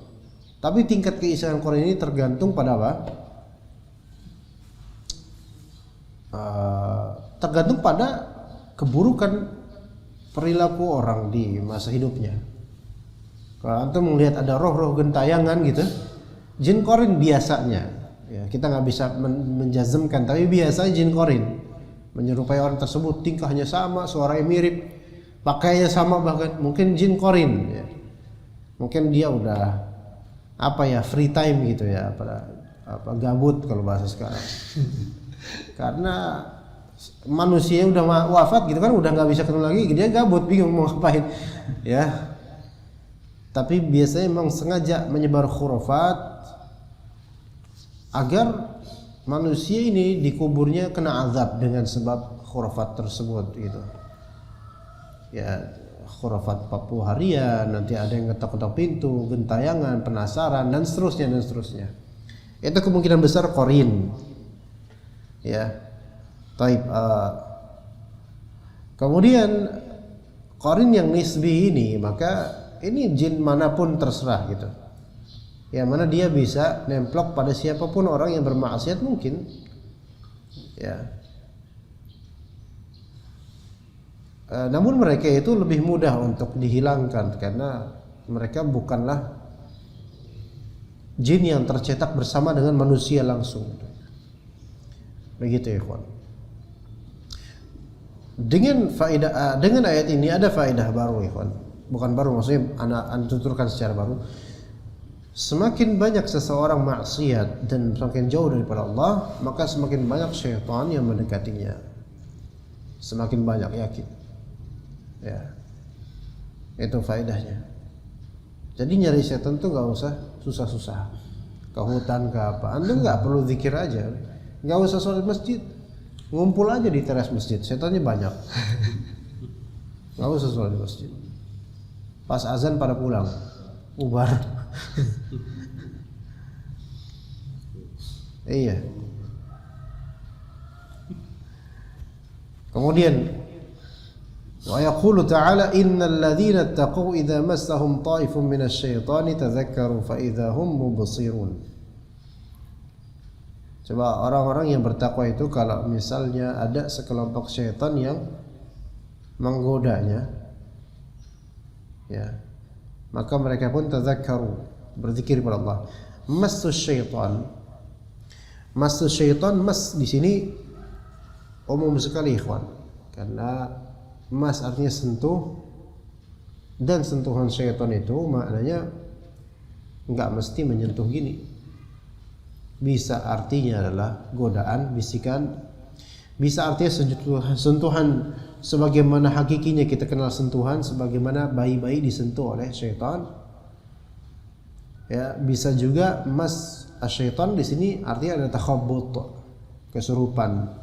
Tapi tingkat keisengan qarin ini tergantung pada apa? Tergantung pada keburukan perilaku orang di masa hidupnya. Kalau antum melihat ada roh-roh gentayangan gitu, jin qarin biasanya, ya kita nggak bisa menjazmkan, tapi biasanya jin qarin menyerupai orang tersebut, tingkahnya sama, suaranya mirip, pakainya sama, bahkan mungkin jin qarin, ya. Mungkin dia udah free time gitu ya, gabut kalau bahasa sekarang. Karena manusia udah wafat gitu kan, udah nggak bisa ketemu lagi, dia gabut, bingung mau ngapain, ya. Tapi biasanya memang sengaja menyebar khurafat agar manusia ini dikuburnya kena azab dengan sebab khurafat tersebut gitu. Ya, khurafat 40 harian, nanti ada yang ngetok-ngetok pintu, gentayangan, penasaran, dan seterusnya. Itu kemungkinan besar qarin. Ya. Taib. Kemudian qarin yang nisbi ini, maka ini jin manapun terserah gitu. Ya, mana dia bisa nemplok pada siapapun orang yang bermaksiat mungkin. Ya. Namun mereka itu lebih mudah untuk dihilangkan karena mereka bukanlah jin yang tercetak bersama dengan manusia langsung. Begitu ya, ikhwan. Dengan ayat ini ada faedah baru, ikhwan. Bukan baru, maksudnya anak tuturkan secara baru. Semakin banyak seseorang maksiat dan semakin jauh daripada Allah, maka semakin banyak syaitan yang mendekatinya. Semakin banyak, yakin. Ya. Itu faedahnya. Jadi nyari setan tuh gak usah susah-susah. Ke hutan ke apa. Anda gak perlu zikir aja. Gak usah sholat masjid. Ngumpul aja di teras masjid. Setannya banyak. Gak usah sholat di masjid. Pas azan pada pulang. Ubar. Iya. Kemudian wa yaqulu ta'ala innal ladzina ittaqu idza massahum ta'ifun minasy syaitani tadzakkaru fa idza hum mubsirun. Coba orang-orang yang bertakwa itu kalau misalnya ada sekelompok syaitan yang menggodanya, ya, maka mereka pun tadzakkaru, berzikir kepada Allah. Massus syaitan, mas di sini umum sekali ikhwan, karena mas artinya sentuh, dan sentuhan syaitan itu maknanya nggak mesti menyentuh gini. Bisa artinya adalah godaan, bisikan, bisa artinya sentuhan sebagaimana hakikinya kita kenal sentuhan, sebagaimana bayi-bayi disentuh oleh syaitan. Ya, bisa juga mas asyaitan di sini artinya ada takhabbut, kesurupan.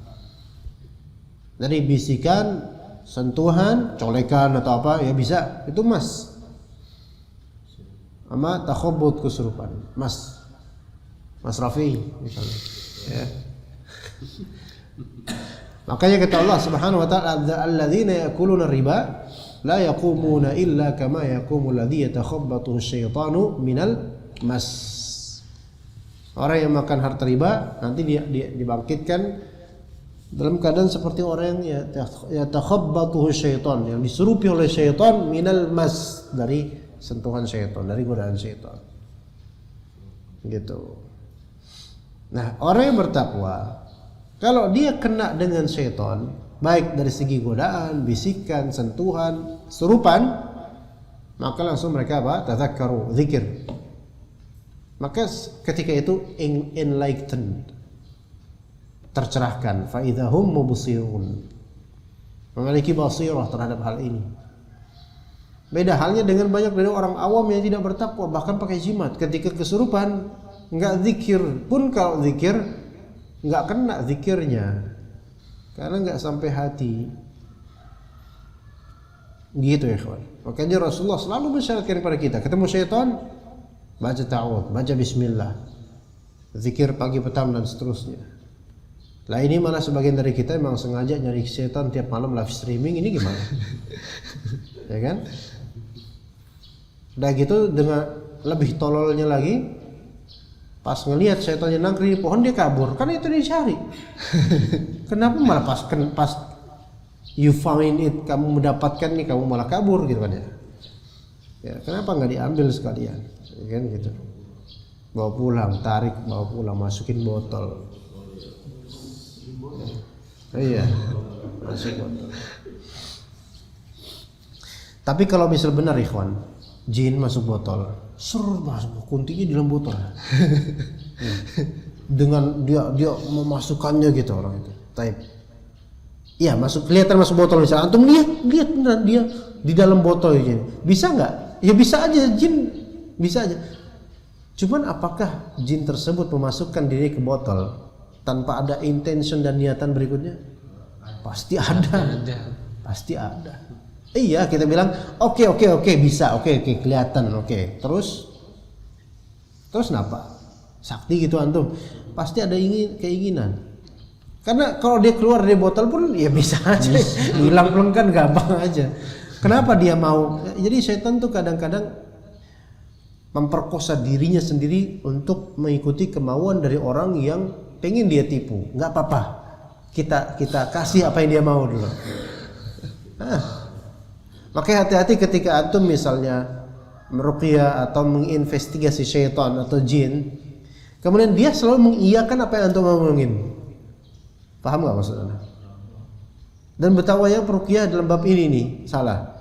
Dari bisikan, sentuhan, colekan atau apa ya bisa, itu mas. Sama takhabbut, kesurupan. Mas Rafi misalnya. Ya. Makanya kata Allah Subhanahu wa taala, alladzina ya'kuluna riba la yaqumuna illa kama yaqumu alladzi yatakhabbathu asyaitanu minal mas. Orang yang makan harta riba nanti dia dibangkitkan dalam keadaan seperti orang yang yatakhabbathu asyaitan, yang disurupi oleh syaitan minal mas, dari sentuhan syaitan, dari godaan syaitan. Gitu. Nah, orang yang bertakwa kalau dia kena dengan syaitan, baik dari segi godaan, bisikan, sentuhan, serupan, maka langsung mereka apa? Tadzakkaru, zikir. Maka ketika itu enlightened, tercerahkan, fa idzahum mubsirun, memiliki basirah terhadap hal ini. Beda halnya dengan banyak dari orang awam yang tidak bertakwa, bahkan pakai jimat. Ketika kesurupan, enggak zikir pun, kalau zikir enggak kena zikirnya, karena enggak sampai hati. Gitu ya kawan. Makanya Rasulullah selalu mensyaratkan kepada kita, ketemu syaitan, baca ta'awudz, baca bismillah, zikir pagi petang dan seterusnya. Lah ini malah sebagian dari kita memang sengaja nyari syaitan tiap malam live streaming, ini gimana? Ya kan? Udah gitu dengan lebih tololnya lagi, pas ngelihat syaitannya nangkring di pohon dia kabur, kan itu dicari. Kenapa malah pas you find it, kamu mendapatkan nih, kamu malah kabur gitu kan ya? Ya kenapa nggak diambil sekalian? Ya kan gitu. Bawa pulang, tarik, bawa pulang, masukin botol. Iya, masuk botol. Tapi kalau misal benar ikhwan, jin masuk botol, masuk kuntinya di dalam botol. Dengan dia memasukkannya gitu orang itu. Taib. Iya, kelihatan masuk botol misalnya. Antum lihat beneran dia di dalam botol ini. Bisa nggak? Ya bisa aja, jin bisa aja. Cuman apakah jin tersebut memasukkan diri ke botol tanpa ada intention dan niatan berikutnya? Pasti ada. Pasti ada. Iya, kita bilang oke, bisa, oke, kelihatan, oke. Terus kenapa? Sakti gitu antum. Pasti ada keinginan. Karena kalau dia keluar dari botol pun ya bisa aja. Hilang kan gampang aja. Kenapa dia mau? Jadi setan tuh kadang-kadang memperkosa dirinya sendiri untuk mengikuti kemauan dari orang yang pengen dia tipu. Nggak apa-apa. Kita kasih apa yang dia mau dulu. Makanya hati-hati ketika antum misalnya meruqyah atau menginvestigasi syaitan atau jin, kemudian dia selalu mengiyakan apa yang antum ngomongin. Paham nggak maksudnya? Dan betapa yang peruqyah dalam bab ini nih salah.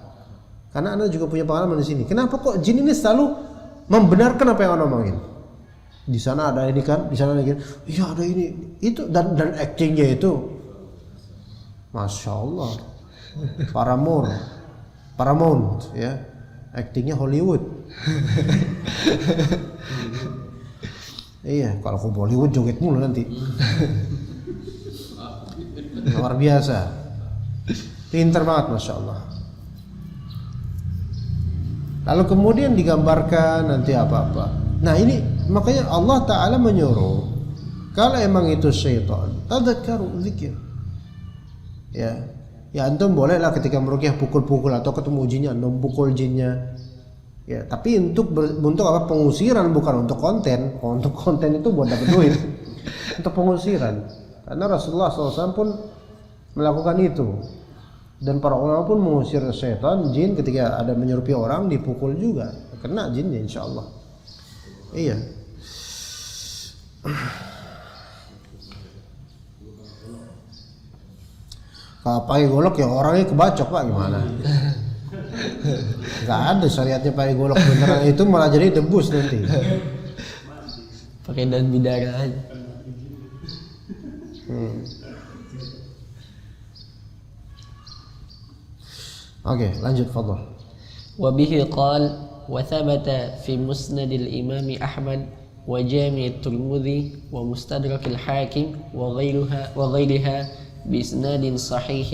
Karena anda juga punya pengalaman di sini. Kenapa kok jin ini selalu membenarkan apa yang anda ngomongin? Di sana ada ini kan, di sana ada ini. Iya ada ini, itu dan actingnya itu, masya Allah, Paramount ya, actingnya Hollywood. Iya, kalau ke Bollywood joget mulu nanti. Luar biasa, pinter banget masya Allah. Lalu kemudian digambarkan nanti apa-apa. Nah ini makanya Allah Ta'ala menyuruh, kalau emang itu syaitan, tadzakkaru, zikir. Ya antum bolehlah ketika meruqyah pukul-pukul atau ketemu jinnya antum pukul jinnya. Ya, tapi untuk apa? Pengusiran, bukan untuk konten. Untuk konten itu buat dapat duit. Untuk pengusiran. Karena Rasulullah SAW pun melakukan itu. Dan para ulama pun mengusir syaitan, jin ketika ada menyerupi orang dipukul juga. Kena jinnya insyaallah. Iya. Kalau pakai golok ya orangnya kebacok Pak, gimana? Nggak ada syariatnya pakai golok beneran, itu malah jadi debus nanti. Pakai daun bidara aja. Oke, lanjut fadhal. وبه قال وثبت في مسند الإمام أحمد وجامع الترمذي ومستدرك الحاكم وغيرها بإسناد صحيح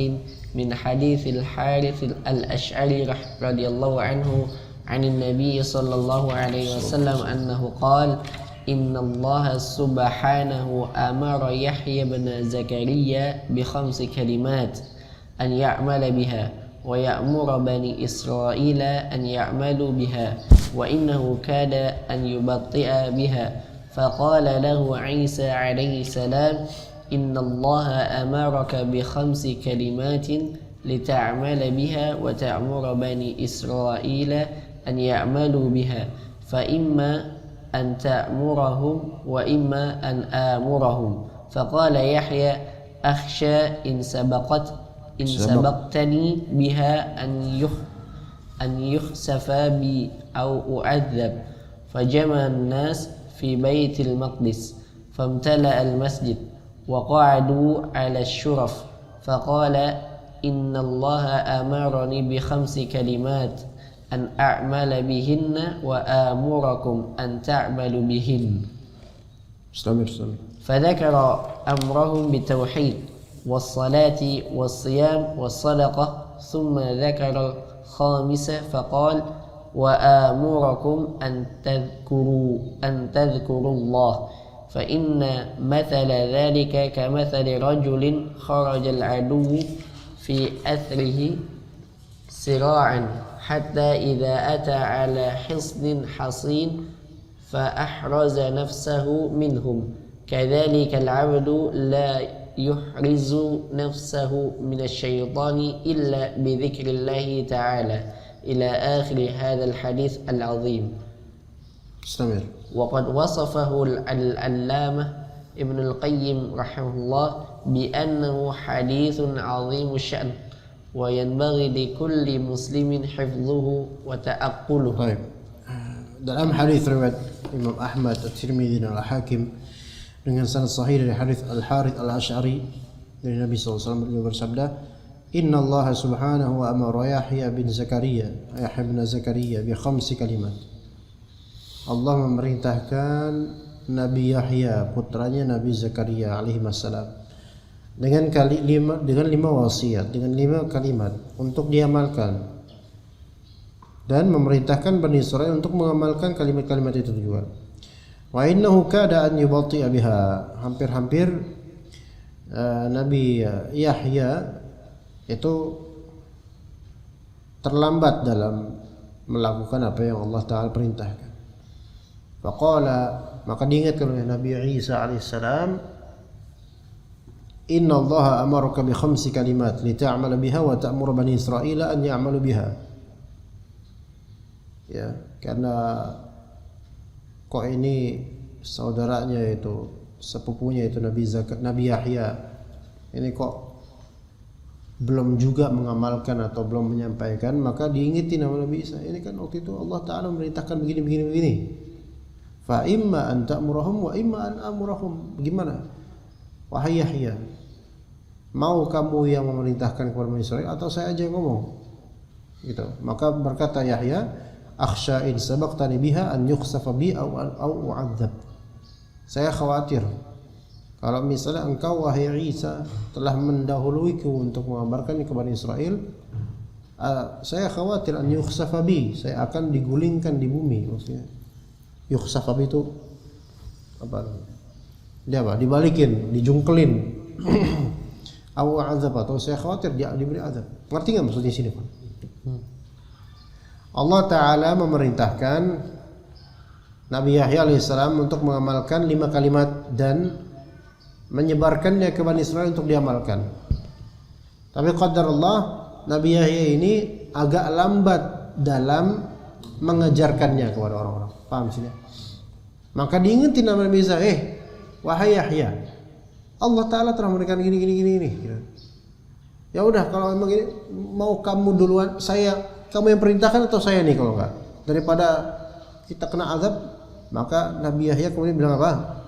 من حديث الحارث الأشعري رضي الله عنه عن النبي صلى الله عليه وسلم أنه قال إن الله سبحانه أمر يحيى بن زكريا ب5 كلمات أن يعمل بها ويأمر بني إسرائيل أن يعملوا بها وإنه كاد أن يبطئ بها فقال له عيسى عليه السلام إن الله أمرك ب5 كلمات لتعمل بها وتأمر بني إسرائيل أن يعملوا بها فإما أن تأمرهم وإما أن آمرهم فقال يحيى أخشى إن سبقتني بها أن يخسف بي أو أعذب فجمع الناس في بيت المقدس فامتلأ المسجد وقعدوا على الشرف فقال إن الله أمرني ب5 كلمات أن أعمل بهن وآمركم أن تعملوا بهن. فذكر أمرهم بالتوحيد والصلاة والصيام والصدقة ثم ذكر الخامسة فقال وآمركم أن تذكروا الله فإن مثل ذلك كمثل رجل خرج العدو في أثره سراعا حتى إذا أتى على حصن حصين فأحرز نفسه منهم كذلك العبد لا يحرز نفسه من الشيطان إلا بذكر الله تعالى إلى آخر هذا الحديث العظيم. استمر. وقد وصفه العلامة ابن القيم رحمه الله بأنه حديث عظيم الشأن وينبغي لكل مسلم حفظه وتأقله. طيب. Dalam hadis riwayat Imam Ahmad, At-Tirmidzi dan Al-Hakim dengan sanad sahih dari hadis Al-Harits Al-Asy'ari dari Nabi SAW beliau bersabda, Inna Allah subhanahu wa amara Yahya bin Zakaria bi5 kalimat. Allah memerintahkan Nabi Yahya putranya Nabi Zakaria alaihi wassalam dengan 5 wasiat, dengan 5 kalimat untuk diamalkan, dan memerintahkan Bani Israel untuk mengamalkan kalimat-kalimat itu juga. Wa innahu kada an yubati'a biha, hampir-hampir Nabi Yahya itu terlambat dalam melakukan apa yang Allah Ta'ala perintahkan. Faqala, maka diingatkan oleh Nabi Isa alaihissalam, Inna Allah amaraka bi5 kalimat li ta'amala biha wa ta'muru Bani Israel an ya'malu biha. Ya, karena kok ini saudaranya itu, sepupunya itu Nabi Yahya, ini kok belum juga mengamalkan atau belum menyampaikan, maka diingati nama Nabi Isa. Ini kan waktu itu Allah Ta'ala memerintahkan begini. Fa imma an ta'murahum wa imma an amurahum. Gimana? Wahai Yahya, mau kamu yang memerintahkan kepada Bani Israel atau saya aja yang ngomong? Gitu. Maka berkata Yahya, akhsha in sabaqtani biha an yukhsafa bi au u'adzab. Saya khawatir kalau misalnya engkau wahai Isa telah mendahuluiku untuk mengabarkannya kepada Israel, saya khawatir an yukhsafa bi, saya akan digulingkan di bumi. Maksudnya yukhsafa bi itu apa? Dia apa? Dibalikin, dijungkelin. Au azab, atau saya khawatir dia diberi azab. Ngerti enggak maksudnya sini, Pak? Allah Ta'ala memerintahkan Nabi Yahya alaihissalam untuk mengamalkan 5 kalimat dan menyebarkannya ke Bani Israel untuk diamalkan. Tapi qadar Allah, Nabi Yahya ini agak lambat dalam mengajarkannya kepada orang-orang. Paham sini? Maka diingetin nama Nabi Isa, wahai Yahya, Allah Ta'ala telah memberikan gini. Ya udah, kalau memang ini mau kamu duluan, kamu yang perintahkan atau saya nih kalau enggak. Daripada kita kena azab, maka Nabi Yahya kemudian bilang apa?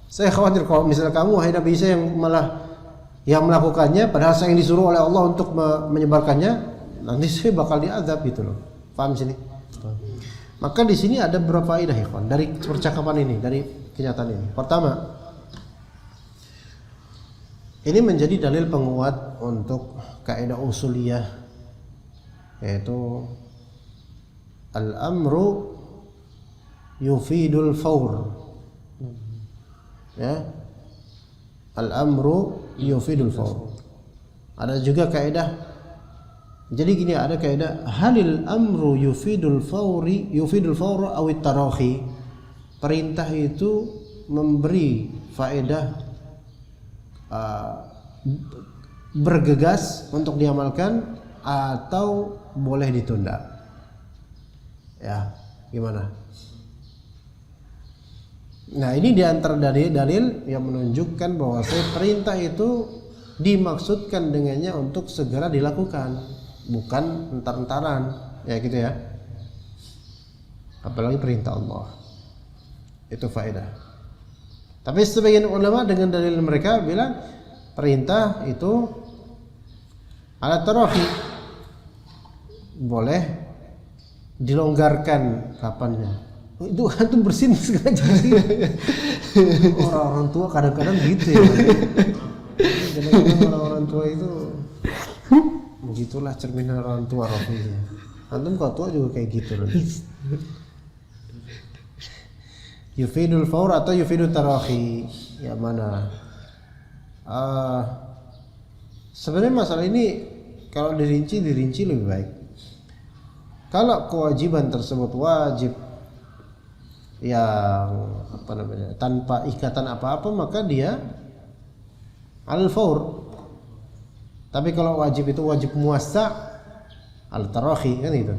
Saya khawatir kalau misalnya kamu, wahai Nabi Isa, yang melakukannya, padahal saya yang disuruh oleh Allah untuk menyebarkannya, nanti saya bakal diazab gitu loh. Paham sini? Maka di sini ada beberapa faedah ikhwan dari percakapan ini, dari kenyataan ini. Pertama, ini menjadi dalil penguat untuk kaidah usuliyah, yaitu al-amru yufidul fawr. Ya, al-amru yufidul fawr. Ada juga kaidah. Jadi gini, ada kaidah halil amru yufidul fawr awit tarahi. Perintah itu memberi faedah bergegas untuk diamalkan atau boleh ditunda. Ya, gimana? Nah, ini diantara dalil yang menunjukkan bahwa perintah itu dimaksudkan dengannya untuk segera dilakukan, bukan entar-entaran, ya gitu ya. Apalagi perintah Allah, itu faedah. Tapi sebagian ulama dengan dalil mereka bilang perintah itu ala tarahi, boleh dilonggarkan kapannya. Itu antum bersin sengaja sih. Orang-orang tua kadang-kadang gitu ya. Kadang-kadang orang-orang tua itu begitulah cerminan orang tua Rafi. Antum kalau tua juga kayak gitu loh. Yufidul fawr atau yufidul tarahi, ya mana? Sebenarnya masalah ini kalau dirinci lebih baik. Kalau kewajiban tersebut wajib yang tanpa ikatan apa-apa, maka dia al-fawr. Tapi kalau wajib itu wajib muwassa' al-tarahi, kan gitu.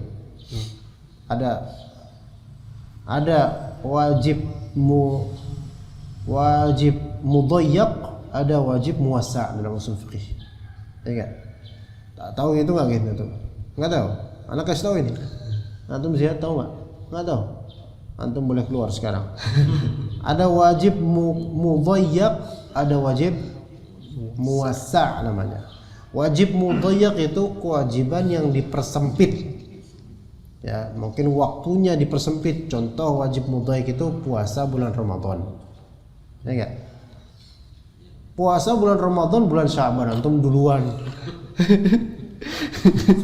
Ada wajib mudayyak, ada wajib muwassa' dalam usul fikih. Ya enggak? Tak tahu itu enggak gitu tuh. Enggak tahu. Anak kasih tahu ini. Antum bisa tahu enggak? Enggak tahu. Antum boleh keluar sekarang. Ada wajib mudayyak, ada wajib muwassa' namanya. Wajib mudayyak itu kewajiban yang dipersempit. Ya, mungkin waktunya dipersempit. Contoh wajib mudayyak itu puasa bulan Ramadan. Ya enggak? Puasa bulan Ramadan, bulan Sya'ban, antum duluan.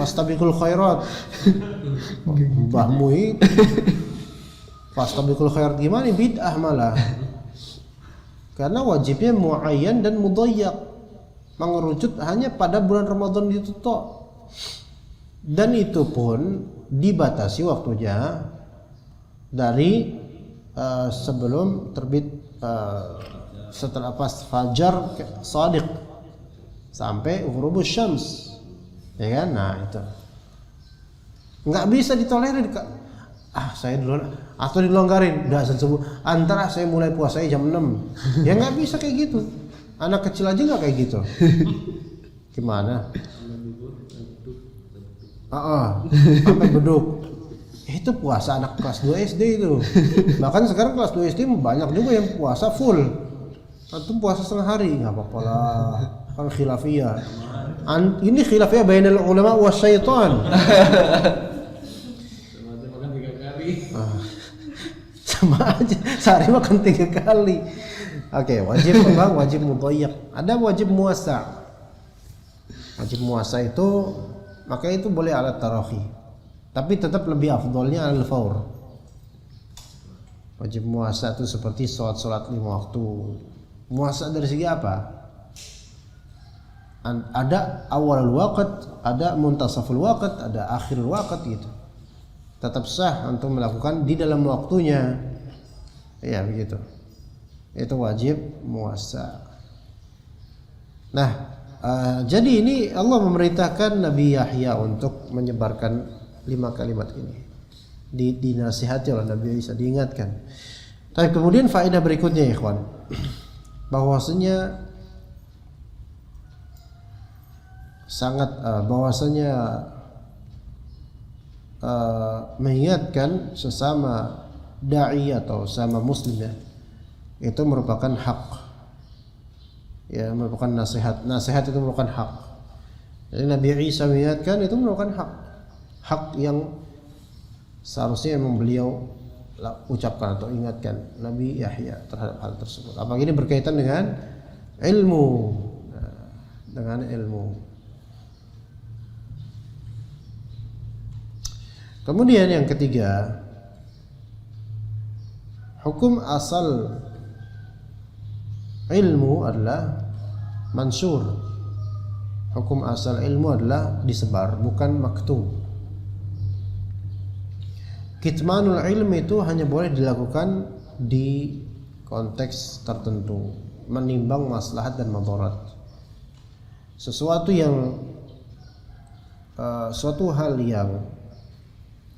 Fastabiqul khairat. Mbahmu itu fastabiqul khairat gimana? Bid'ah malah. Karena wajibnya muayyan dan mudayyak, mengerucut hanya pada bulan Ramadan itu tok. Dan itu pun dibatasi waktunya dari sebelum terbit setelah pas fajar shadiq sampai ghurubus syams, ya kan? Nah itu nggak bisa ditolerir. Saya duluan atau dilonggarin, udah subuh antara saya mulai puasanya jam 6. Ya nggak bisa kayak gitu. Anak kecil aja nggak kayak gitu. Gimana? Sampai beduk. Itu puasa anak kelas 2 SD itu. Bahkan sekarang kelas 2 SD banyak juga yang puasa full. Antum puasa setengah hari, nggak apa-apa lah. Kan khilafiyah. Ini khilafiyah bainal ulama was syaitan. Sama aja, sehari makan 3 kali. Oke, wajib apa? Wajib mudayyak. Ada wajib muwassa'. Wajib muwassa' itu maka itu boleh alat tarahi. Tapi tetap lebih afdolnya al-fawr. Wajib muwassa' itu seperti salat 5 waktu. Muwassa' dari segi apa? Ada awal waqt, ada muntasaful waqt, ada akhir waqt gitu. Tetap sah untuk melakukan di dalam waktunya. Ya begitu. Itu wajib muwassa'. Nah, jadi ini Allah memerintahkan Nabi Yahya untuk menyebarkan 5 kalimat ini. Dinasihati oleh Nabi Isa, diingatkan. Tapi kemudian faedah berikutnya ya ikhwan, bahwasanya sangat bahwasanya mengingatkan sesama dai atau sama muslim ya, itu merupakan hak ya, merupakan nasihat itu merupakan hak. Jadi Nabi Isa mengingatkan itu merupakan hak yang seharusnya memang beliau ucapkan atau ingatkan Nabi Yahya terhadap hal tersebut. Apalagi ini berkaitan dengan ilmu, dengan ilmu. Kemudian yang ketiga, hukum asal ilmu adalah mansur. Hukum asal ilmu adalah disebar, bukan maktum. Kitmanul ilm itu hanya boleh dilakukan di konteks tertentu, menimbang maslahat dan madarat. Suatu hal yang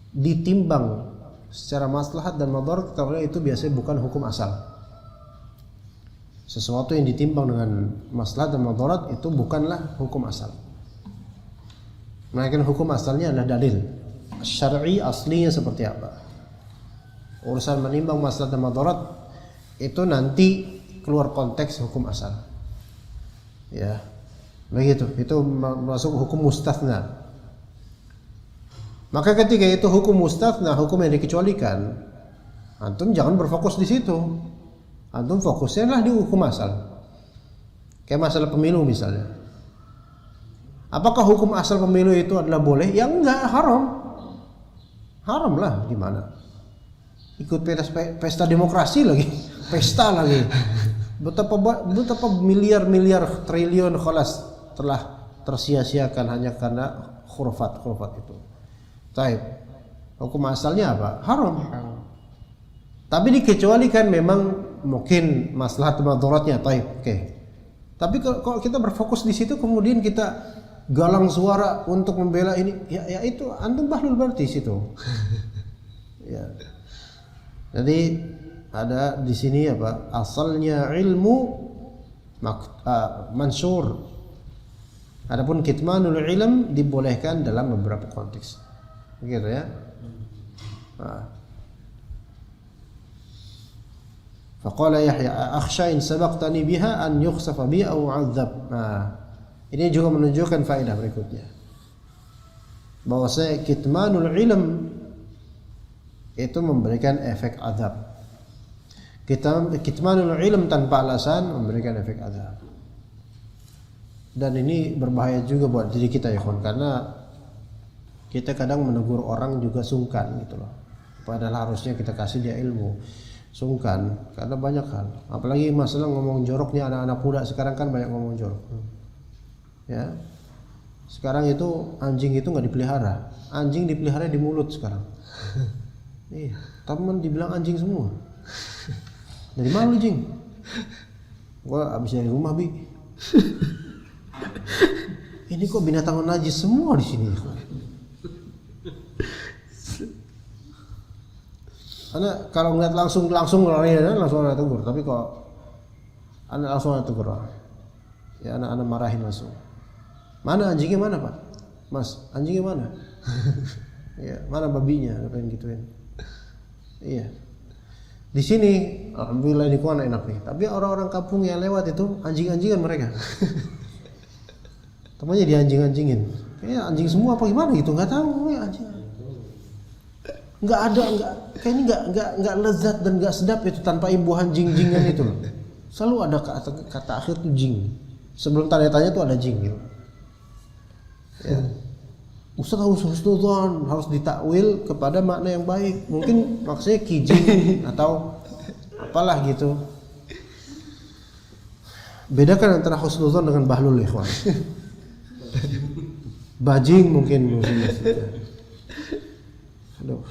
ditimbang secara maslahat dan madarat, karena itu biasanya bukan hukum asal. Sesuatu yang ditimbang dengan maslahat dan madarat itu bukanlah hukum asal. Melainkan hukum asalnya adalah dalil syar'i aslinya seperti apa. Urusan menimbang maslahat dan madarat itu nanti keluar konteks hukum asal. Ya. Begitu. Itu masuk hukum mustatsna. Maka ketika itu hukum mustatsna, hukum yang dikecualikan, antum jangan berfokus di situ. Antum fokusnya lah di hukum asal. Kayak masalah pemilu misalnya. Apakah hukum asal pemilu itu adalah boleh? Ya enggak, haram. Haram lah, gimana? Ikut pesta demokrasi lagi, pesta lagi. Betapa miliar triliun kholas telah tersia-siakan hanya karena khurafat itu. Taib. Hukum asalnya apa? Haram. Tapi dikecualikan memang mungkin maslahat madaratnya, taib. Oke. Tapi kalau kita berfokus di situ kemudian kita galang suara untuk membela ini, ya itu antum bahlul berarti situ. Ya. Jadi ada di sini apa? Asalnya ilmu mansur. Adapun kitmanul ilm dibolehkan dalam beberapa konteks. Begitu ya. Faqala Yahya akhsha in sabaqtani biha an yukhsafa bi aw 'adzab. Ini juga menunjukkan faedah berikutnya, bahwa kitmanul ilm itu memberikan efek azab. Kitmanul ilm tanpa alasan memberikan efek azab. Dan ini berbahaya juga buat diri kita ya kawan, karena kita kadang menegur orang juga sungkan gitu loh. Padahal harusnya kita kasih dia ilmu. Sungkan karena banyak hal. Apalagi masalah ngomong joroknya anak-anak muda sekarang kan banyak ngomong jorok. Ya, sekarang itu anjing itu nggak dipelihara, anjing dipelihara di mulut sekarang. Iya, teman dibilang anjing semua. Dari mana lu jing? Gua abis dari rumah bi. Ini kok binatang najis semua di sini. Karena kalau ngeliat langsung langsung ada tegur, tapi kok anak langsung ada tegur, ya anak marahin langsung. Mana anjingnya mana pak? Mas, anjingnya mana? Ya, mana babinya? Ngapain gituin? Iya. Di sini, alhamdulillah di Kuala enak nih. Tapi orang-orang kampung yang lewat itu anjing-anjingan mereka. Temannya dianjing-anjingin. Kayaknya anjing semua apa gimana gitu? Nggak tahu ya anjing. Kayaknya nggak lezat dan nggak sedap itu tanpa imbuhan jing-jingan itu. Selalu ada kata akhir tuh jing. Sebelum tanya-tanya tuh ada jing gitu. Ya. Ustaz husnuzon harus ditakwil kepada makna yang baik. Mungkin maksudnya kijing atau apalah gitu. Bedakan antara husnuzon dengan bahlul ikhwan. Bajing mungkin. Aduh.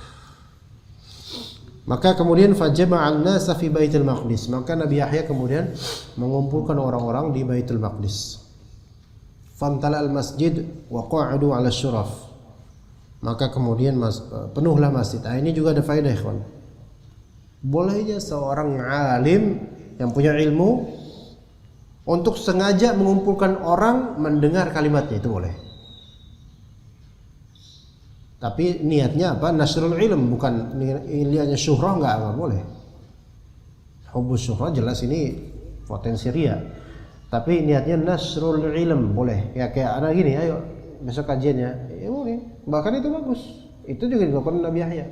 Maka kemudian fajama'an nasa fi Baitul Maqdis. Maka Nabi Yahya kemudian mengumpulkan orang-orang di Baitul Maqdis. Famtala al-masjid wa qa'adu 'ala syuraf. Maka kemudian penuhlah masjid. Ini juga ada faedah ikhwan. Bolehnya seorang alim yang punya ilmu untuk sengaja mengumpulkan orang mendengar kalimatnya itu boleh. Tapi niatnya apa? Nasrul ilm, bukan niatnya syuhrah, enggak boleh. Hubbus syuhrah jelas ini potensi riya. Tapi niatnya nasrul ilm boleh. Ya kayak anak gini, ayo besok kajiannya, ya boleh. Bahkan itu bagus. Itu juga dilakukan Nabi Yahya.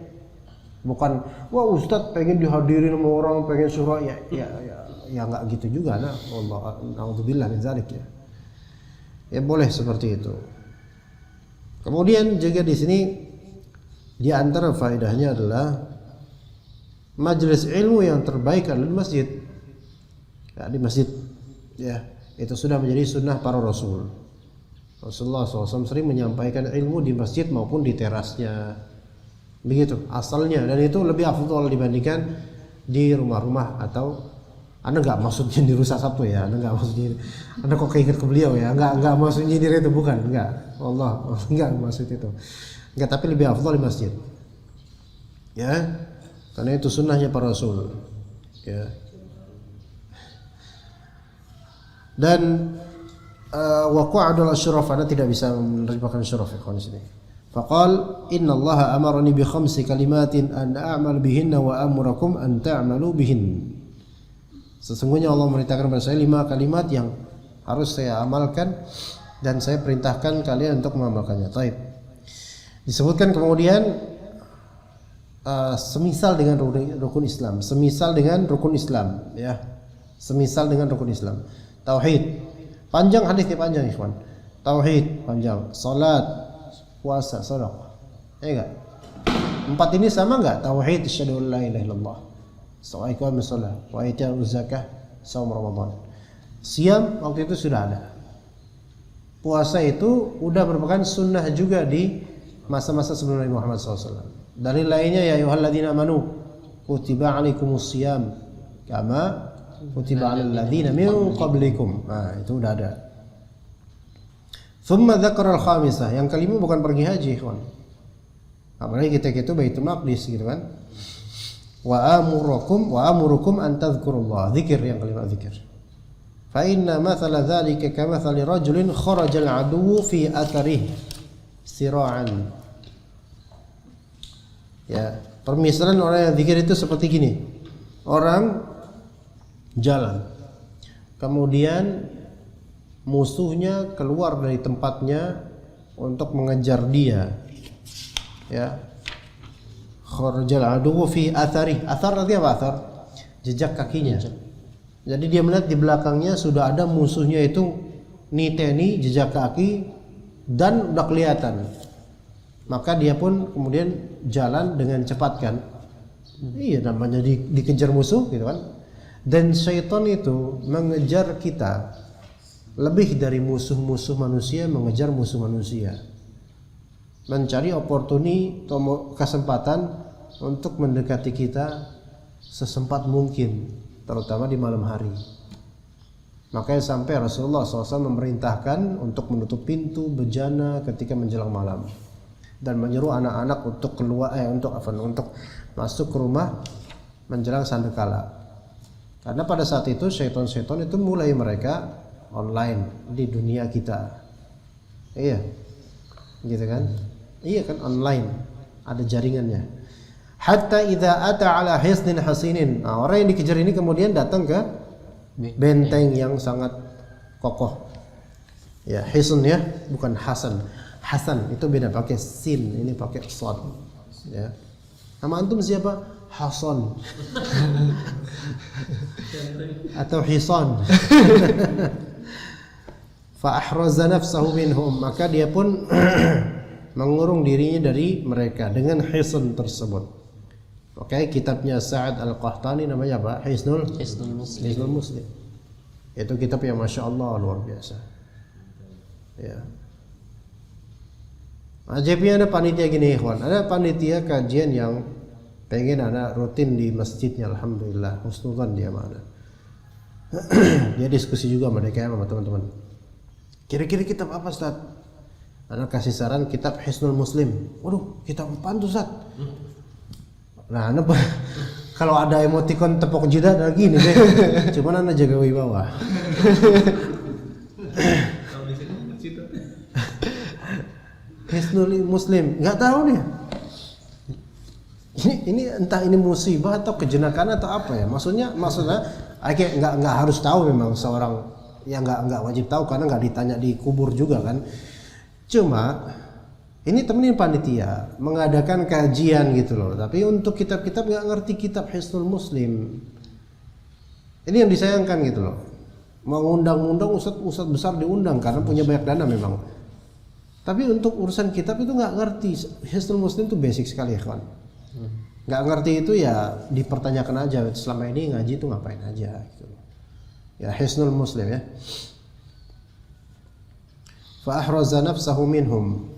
Bukan, wah Ustadz pengen dihadirin sama orang, pengen syuhrah, ya enggak gitu juga. Nah, Allah, na'udzubillah min dzalik ya. Ya boleh seperti itu. Kemudian juga di sini di antara faedahnya adalah majelis ilmu yang terbaik adalah di masjid. Ya, di masjid. Ya, itu sudah menjadi sunnah para rasul. Rasulullah SAW sering menyampaikan ilmu di masjid maupun di terasnya. Begitu asalnya, dan itu lebih afdal dibandingkan di rumah-rumah atau Anda nggak maksudnya di rusak Sabtu ya, Anda nggak maksudnya, Anda kok keinget ke beliau ya, nggak maksudnya diri itu, bukan, nggak, Allah nggak maksud itu, nggak, tapi lebih afdal di masjid, ya, karena itu sunnahnya para rasul, ya, dan waqa'adul asyraf, Anda tidak bisa menerjemahkan syuraf ya kawan di sini. Faqal inna Allah amarani bi khamsi kalimatin an a'mal bihinna wa amurakum an ta'malu bihin. Sesungguhnya Allah memerintahkan kepada saya 5 kalimat yang harus saya amalkan dan saya perintahkan kalian untuk mengamalkannya. Taib. Disebutkan kemudian semisal dengan rukun Islam, semisal dengan rukun Islam, ya, semisal dengan rukun Islam. Tauhid, panjang hadisnya, panjang ikhwan. Tauhid panjang, salat, puasa, sedekah, ya enggak? 4 ini sama enggak? Tauhid, asyhadu an la ilaha illallah, iqam shalah, wa ita'uz zakah, saum Ramadan. Siam waktu itu sudah ada. Puasa itu udah merupakan sunnah juga di masa-masa sebelum Nabi Muhammad SAW. Dari lainnya, ya ayyuhalladzina amanu kutiba alaikumus siyam kama kutiba alal ladzina min qablikum. Nah, itu udah ada. Thumma dzakara al-khamisah, yang kelima bukan pergi haji, ikhwan. Apalagi kita itu Baitul Maqdis gitu kan. Wa amurukum an tadhkurullah, zikir, yang kelima zikir. Fa inna mathala dzalika kamathali rajulin kharaja al-aduwwu fi atharihi sira'an. Ya, permisalan orang yang zikir itu seperti gini. Orang jalan, kemudian musuhnya keluar dari tempatnya untuk mengejar dia. Ya. Kharajal aduwwu fi athari. Athar artinya apa? Athar, jejak kakinya. Jadi dia melihat di belakangnya sudah ada musuhnya itu niteni jejak kaki dan udah kelihatan. Maka dia pun kemudian jalan dengan cepat kan. Iya, namanya dikejar musuh gitu kan. Dan syaitan itu mengejar kita lebih dari musuh-musuh manusia mengejar musuh manusia. Mencari opportunity atau kesempatan untuk mendekati kita sesempat mungkin, terutama di malam hari. Makanya sampai Rasulullah SAW memerintahkan untuk menutup pintu bejana ketika menjelang malam dan menyuruh anak-anak untuk keluar untuk masuk ke rumah menjelang sandekala. Karena pada saat itu syaitan-syaitan itu mulai mereka online di dunia kita. Iya. Gitu kan? Iya kan, online. Ada jaringannya. Hatta idza ata ala hisnin hasinin. Nah, orang yang dikejar ini kemudian datang ke benteng yang sangat kokoh. Ya, hisn ya, bukan hasan. Hasan itu beda, pakai sin, ini pakai shad. Ya. Nama antum siapa? Hasan. Atau Hisan. Fa ahraza nafsahu minhum, maka dia pun mengurung dirinya dari mereka dengan hisn tersebut. Oke, kitabnya Sa'ad Al-Qahtani namanya apa? Hisnul Muslim. Itu kitab yang Masya Allah luar biasa. Ya. Ajibnya ada panitia gini ikhwan, ada panitia kajian yang pengen ada rutin di masjidnya, alhamdulillah, husnudzan dia mana. Dia diskusi juga sama mereka sama teman-teman. Kira-kira kitab apa Ustaz? Anak kasih saran kitab Hisnul Muslim. Waduh, kitab apaan tuh Ustaz? Nah, Kalau ada emoticon tepuk jidat ada gini deh. Cuman Anda jaga wibawa. Hisnul Muslim, nggak tahu nih. Ini entah ini musibah atau kejenakan atau apa ya. Maksudnya nggak harus tahu memang seorang yang nggak wajib tahu karena nggak ditanya di kubur juga kan. Cuma ini temenin panitia mengadakan kajian gitu loh. Tapi untuk kitab-kitab nggak ngerti kitab Hisnul Muslim. Ini yang disayangkan gitu loh. Mau undang-undang ustadz besar diundang karena punya banyak dana memang. Tapi untuk urusan kitab itu nggak ngerti. Hisnul Muslim itu basic sekali ya kawan. Nggak ngerti itu ya dipertanyakan aja. Selama ini ngaji itu ngapain aja gitu. Ya Hisnul Muslim ya. Fa ahraza nafsahu minhum.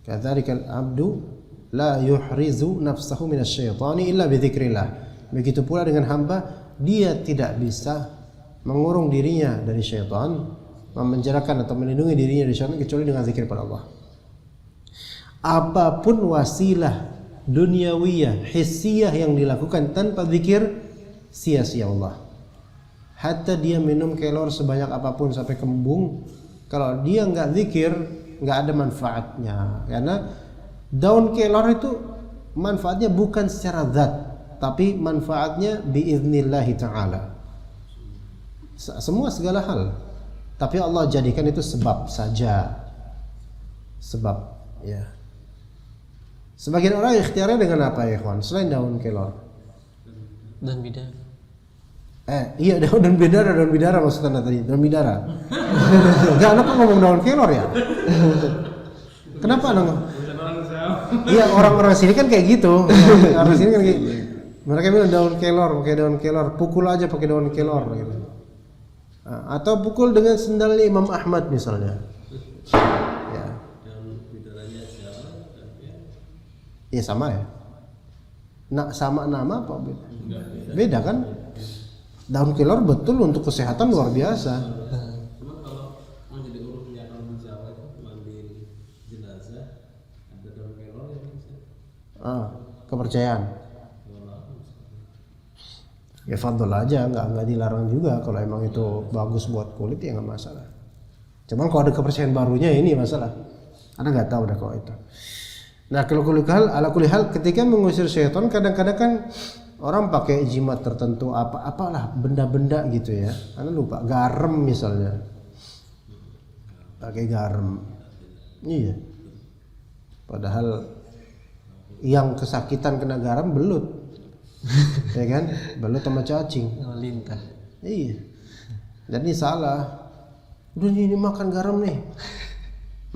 Kadzalikal abdu la yuhrizu nafsahu minasyaitani illa bidzikrillah. Begitu pula dengan hamba, dia tidak bisa mengurung dirinya dari syaitan, memenjarakan atau melindungi dirinya dari syaitan kecuali dengan zikir pada Allah. Apapun wasilah duniawiyah, hissiyah yang dilakukan tanpa zikir, sia-sia Allah. Hatta dia minum kelor sebanyak apapun sampai kembung, kalau dia nggak zikir nggak ada manfaatnya, karena daun kelor itu manfaatnya bukan secara zat, tapi manfaatnya biiznillahi ta'ala. Semua segala hal, tapi Allah jadikan itu sebab saja, sebab ya. Sebagian orang ikhtiarnya dengan apa ya kawan? Selain daun kelor Dan bidara. Iya daun bidara maksudnya tadi, daun bidara. Enggak, anak ngomong daun kelor ya? Kenapa anak? Iya orang-orang sini kan kayak gitu. Orang sini kan kayak mereka bilang daun kelor, pakai daun kelor, pukul aja pakai daun kelor gitu. Atau pukul dengan sendalnya Imam Ahmad misalnya. Ya. Iya sama ya. Sama nama apa beda? Beda kan? Daun kelor betul untuk kesehatan luar biasa. Cuma kalau mau jadi urutnya kalau di Jawa itu mandi jenazah ada daun kelor ya bisa. Kepercayaan. Ya fadl aja, nggak dilarang juga kalau emang itu bagus buat kulit ya nggak masalah. Cuman kalau ada kepercayaan barunya ini masalah. Anda nggak tahu dah kalau itu. Nah kalau ala kulli hal ketika mengusir syaitan kadang-kadang kan orang pakai jimat tertentu apalah benda-benda gitu ya. Anda lupa garam misalnya. Pakai garam. Iya. Padahal yang kesakitan kena garam belut. Ya kan? Belut sama cacing. Lintah. Iya. Jadi salah. Udah ini makan garam nih.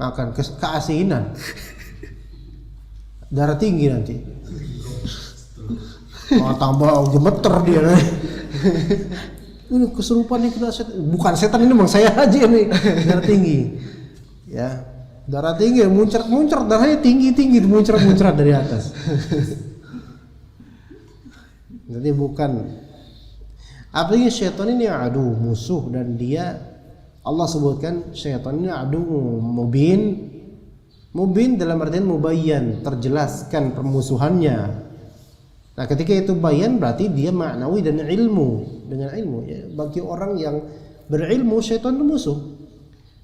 Makan keasinan. Darah tinggi nanti. Tambah gemeter dia nih. Ini kesurupan nih kena setan. Bukan setan ini, memang saya aja nih. Darah tinggi. Ya. Darah tinggi muncrat darahnya tinggi muncrat dari atas. Jadi bukan. Apalagi syaitan ini adu musuh, dan dia Allah sebutkan syaitan ini adu mubin dalam artian mubayyan, terjelaskan permusuhannya. Nah ketika itu bayan berarti dia maknawi dan dengan ilmu ya. Bagi orang yang berilmu syaitan itu musuh.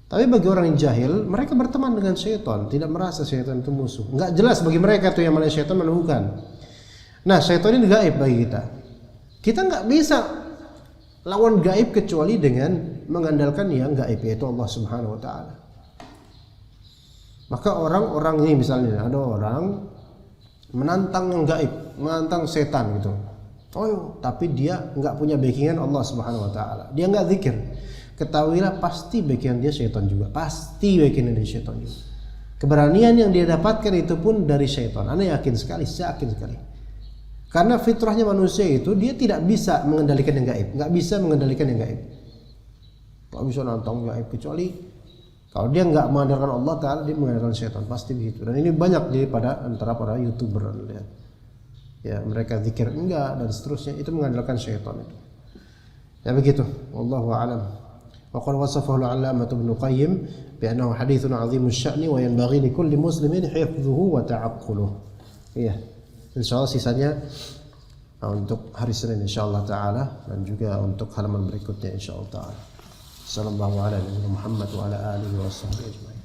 Tapi bagi orang yang jahil, mereka berteman dengan syaitan, tidak merasa syaitan itu musuh. Enggak jelas bagi mereka itu yang mana syaitan mana bukan. Nah syaitan ini gaib bagi kita. Kita nggak bisa lawan gaib kecuali dengan mengandalkan yang gaib, yaitu Allah Subhanahu Wa Taala. Maka orang-orang ini misalnya ada orang menantang yang gaib, menantang setan gitu. Tapi dia nggak punya backingan Allah Subhanahu Wa Taala. Dia nggak zikir. Ketahuilah pasti backingan dia syaitan juga. Pasti backingan dari syaitan juga. Keberanian yang dia dapatkan itu pun dari syaitan. Anda yakin sekali, saya yakin sekali. Karena fitrahnya manusia itu dia tidak bisa mengendalikan yang gaib, nggak bisa mengendalikan yang gaib. Nggak bisa nantang gaib kecuali kalau dia nggak mengandalkan Allah Taala, dia mengandalkan syaitan, pasti begitu. Dan ini banyak daripada antara para YouTuber, lihat. Ya mereka zikir enggak dan seterusnya, itu mengandalkan syaitan itu. Ya begitu. Wallahu a'lam. Wa qad wasafahu al-'allamah Ibnu Qayyim bi annahu haditsun 'azimus sya'ni wa yanbaghi li kulli muslimin hifdhuhu wa ta'aqquluhu. Iya. Insyaallah sisanya untuk hari Senin insyaallah taala dan juga untuk halaman berikutnya insyaallah taala. Sallallahu alaihi wa sallam Muhammad wa ala alihi wa sahbihi ajma'in.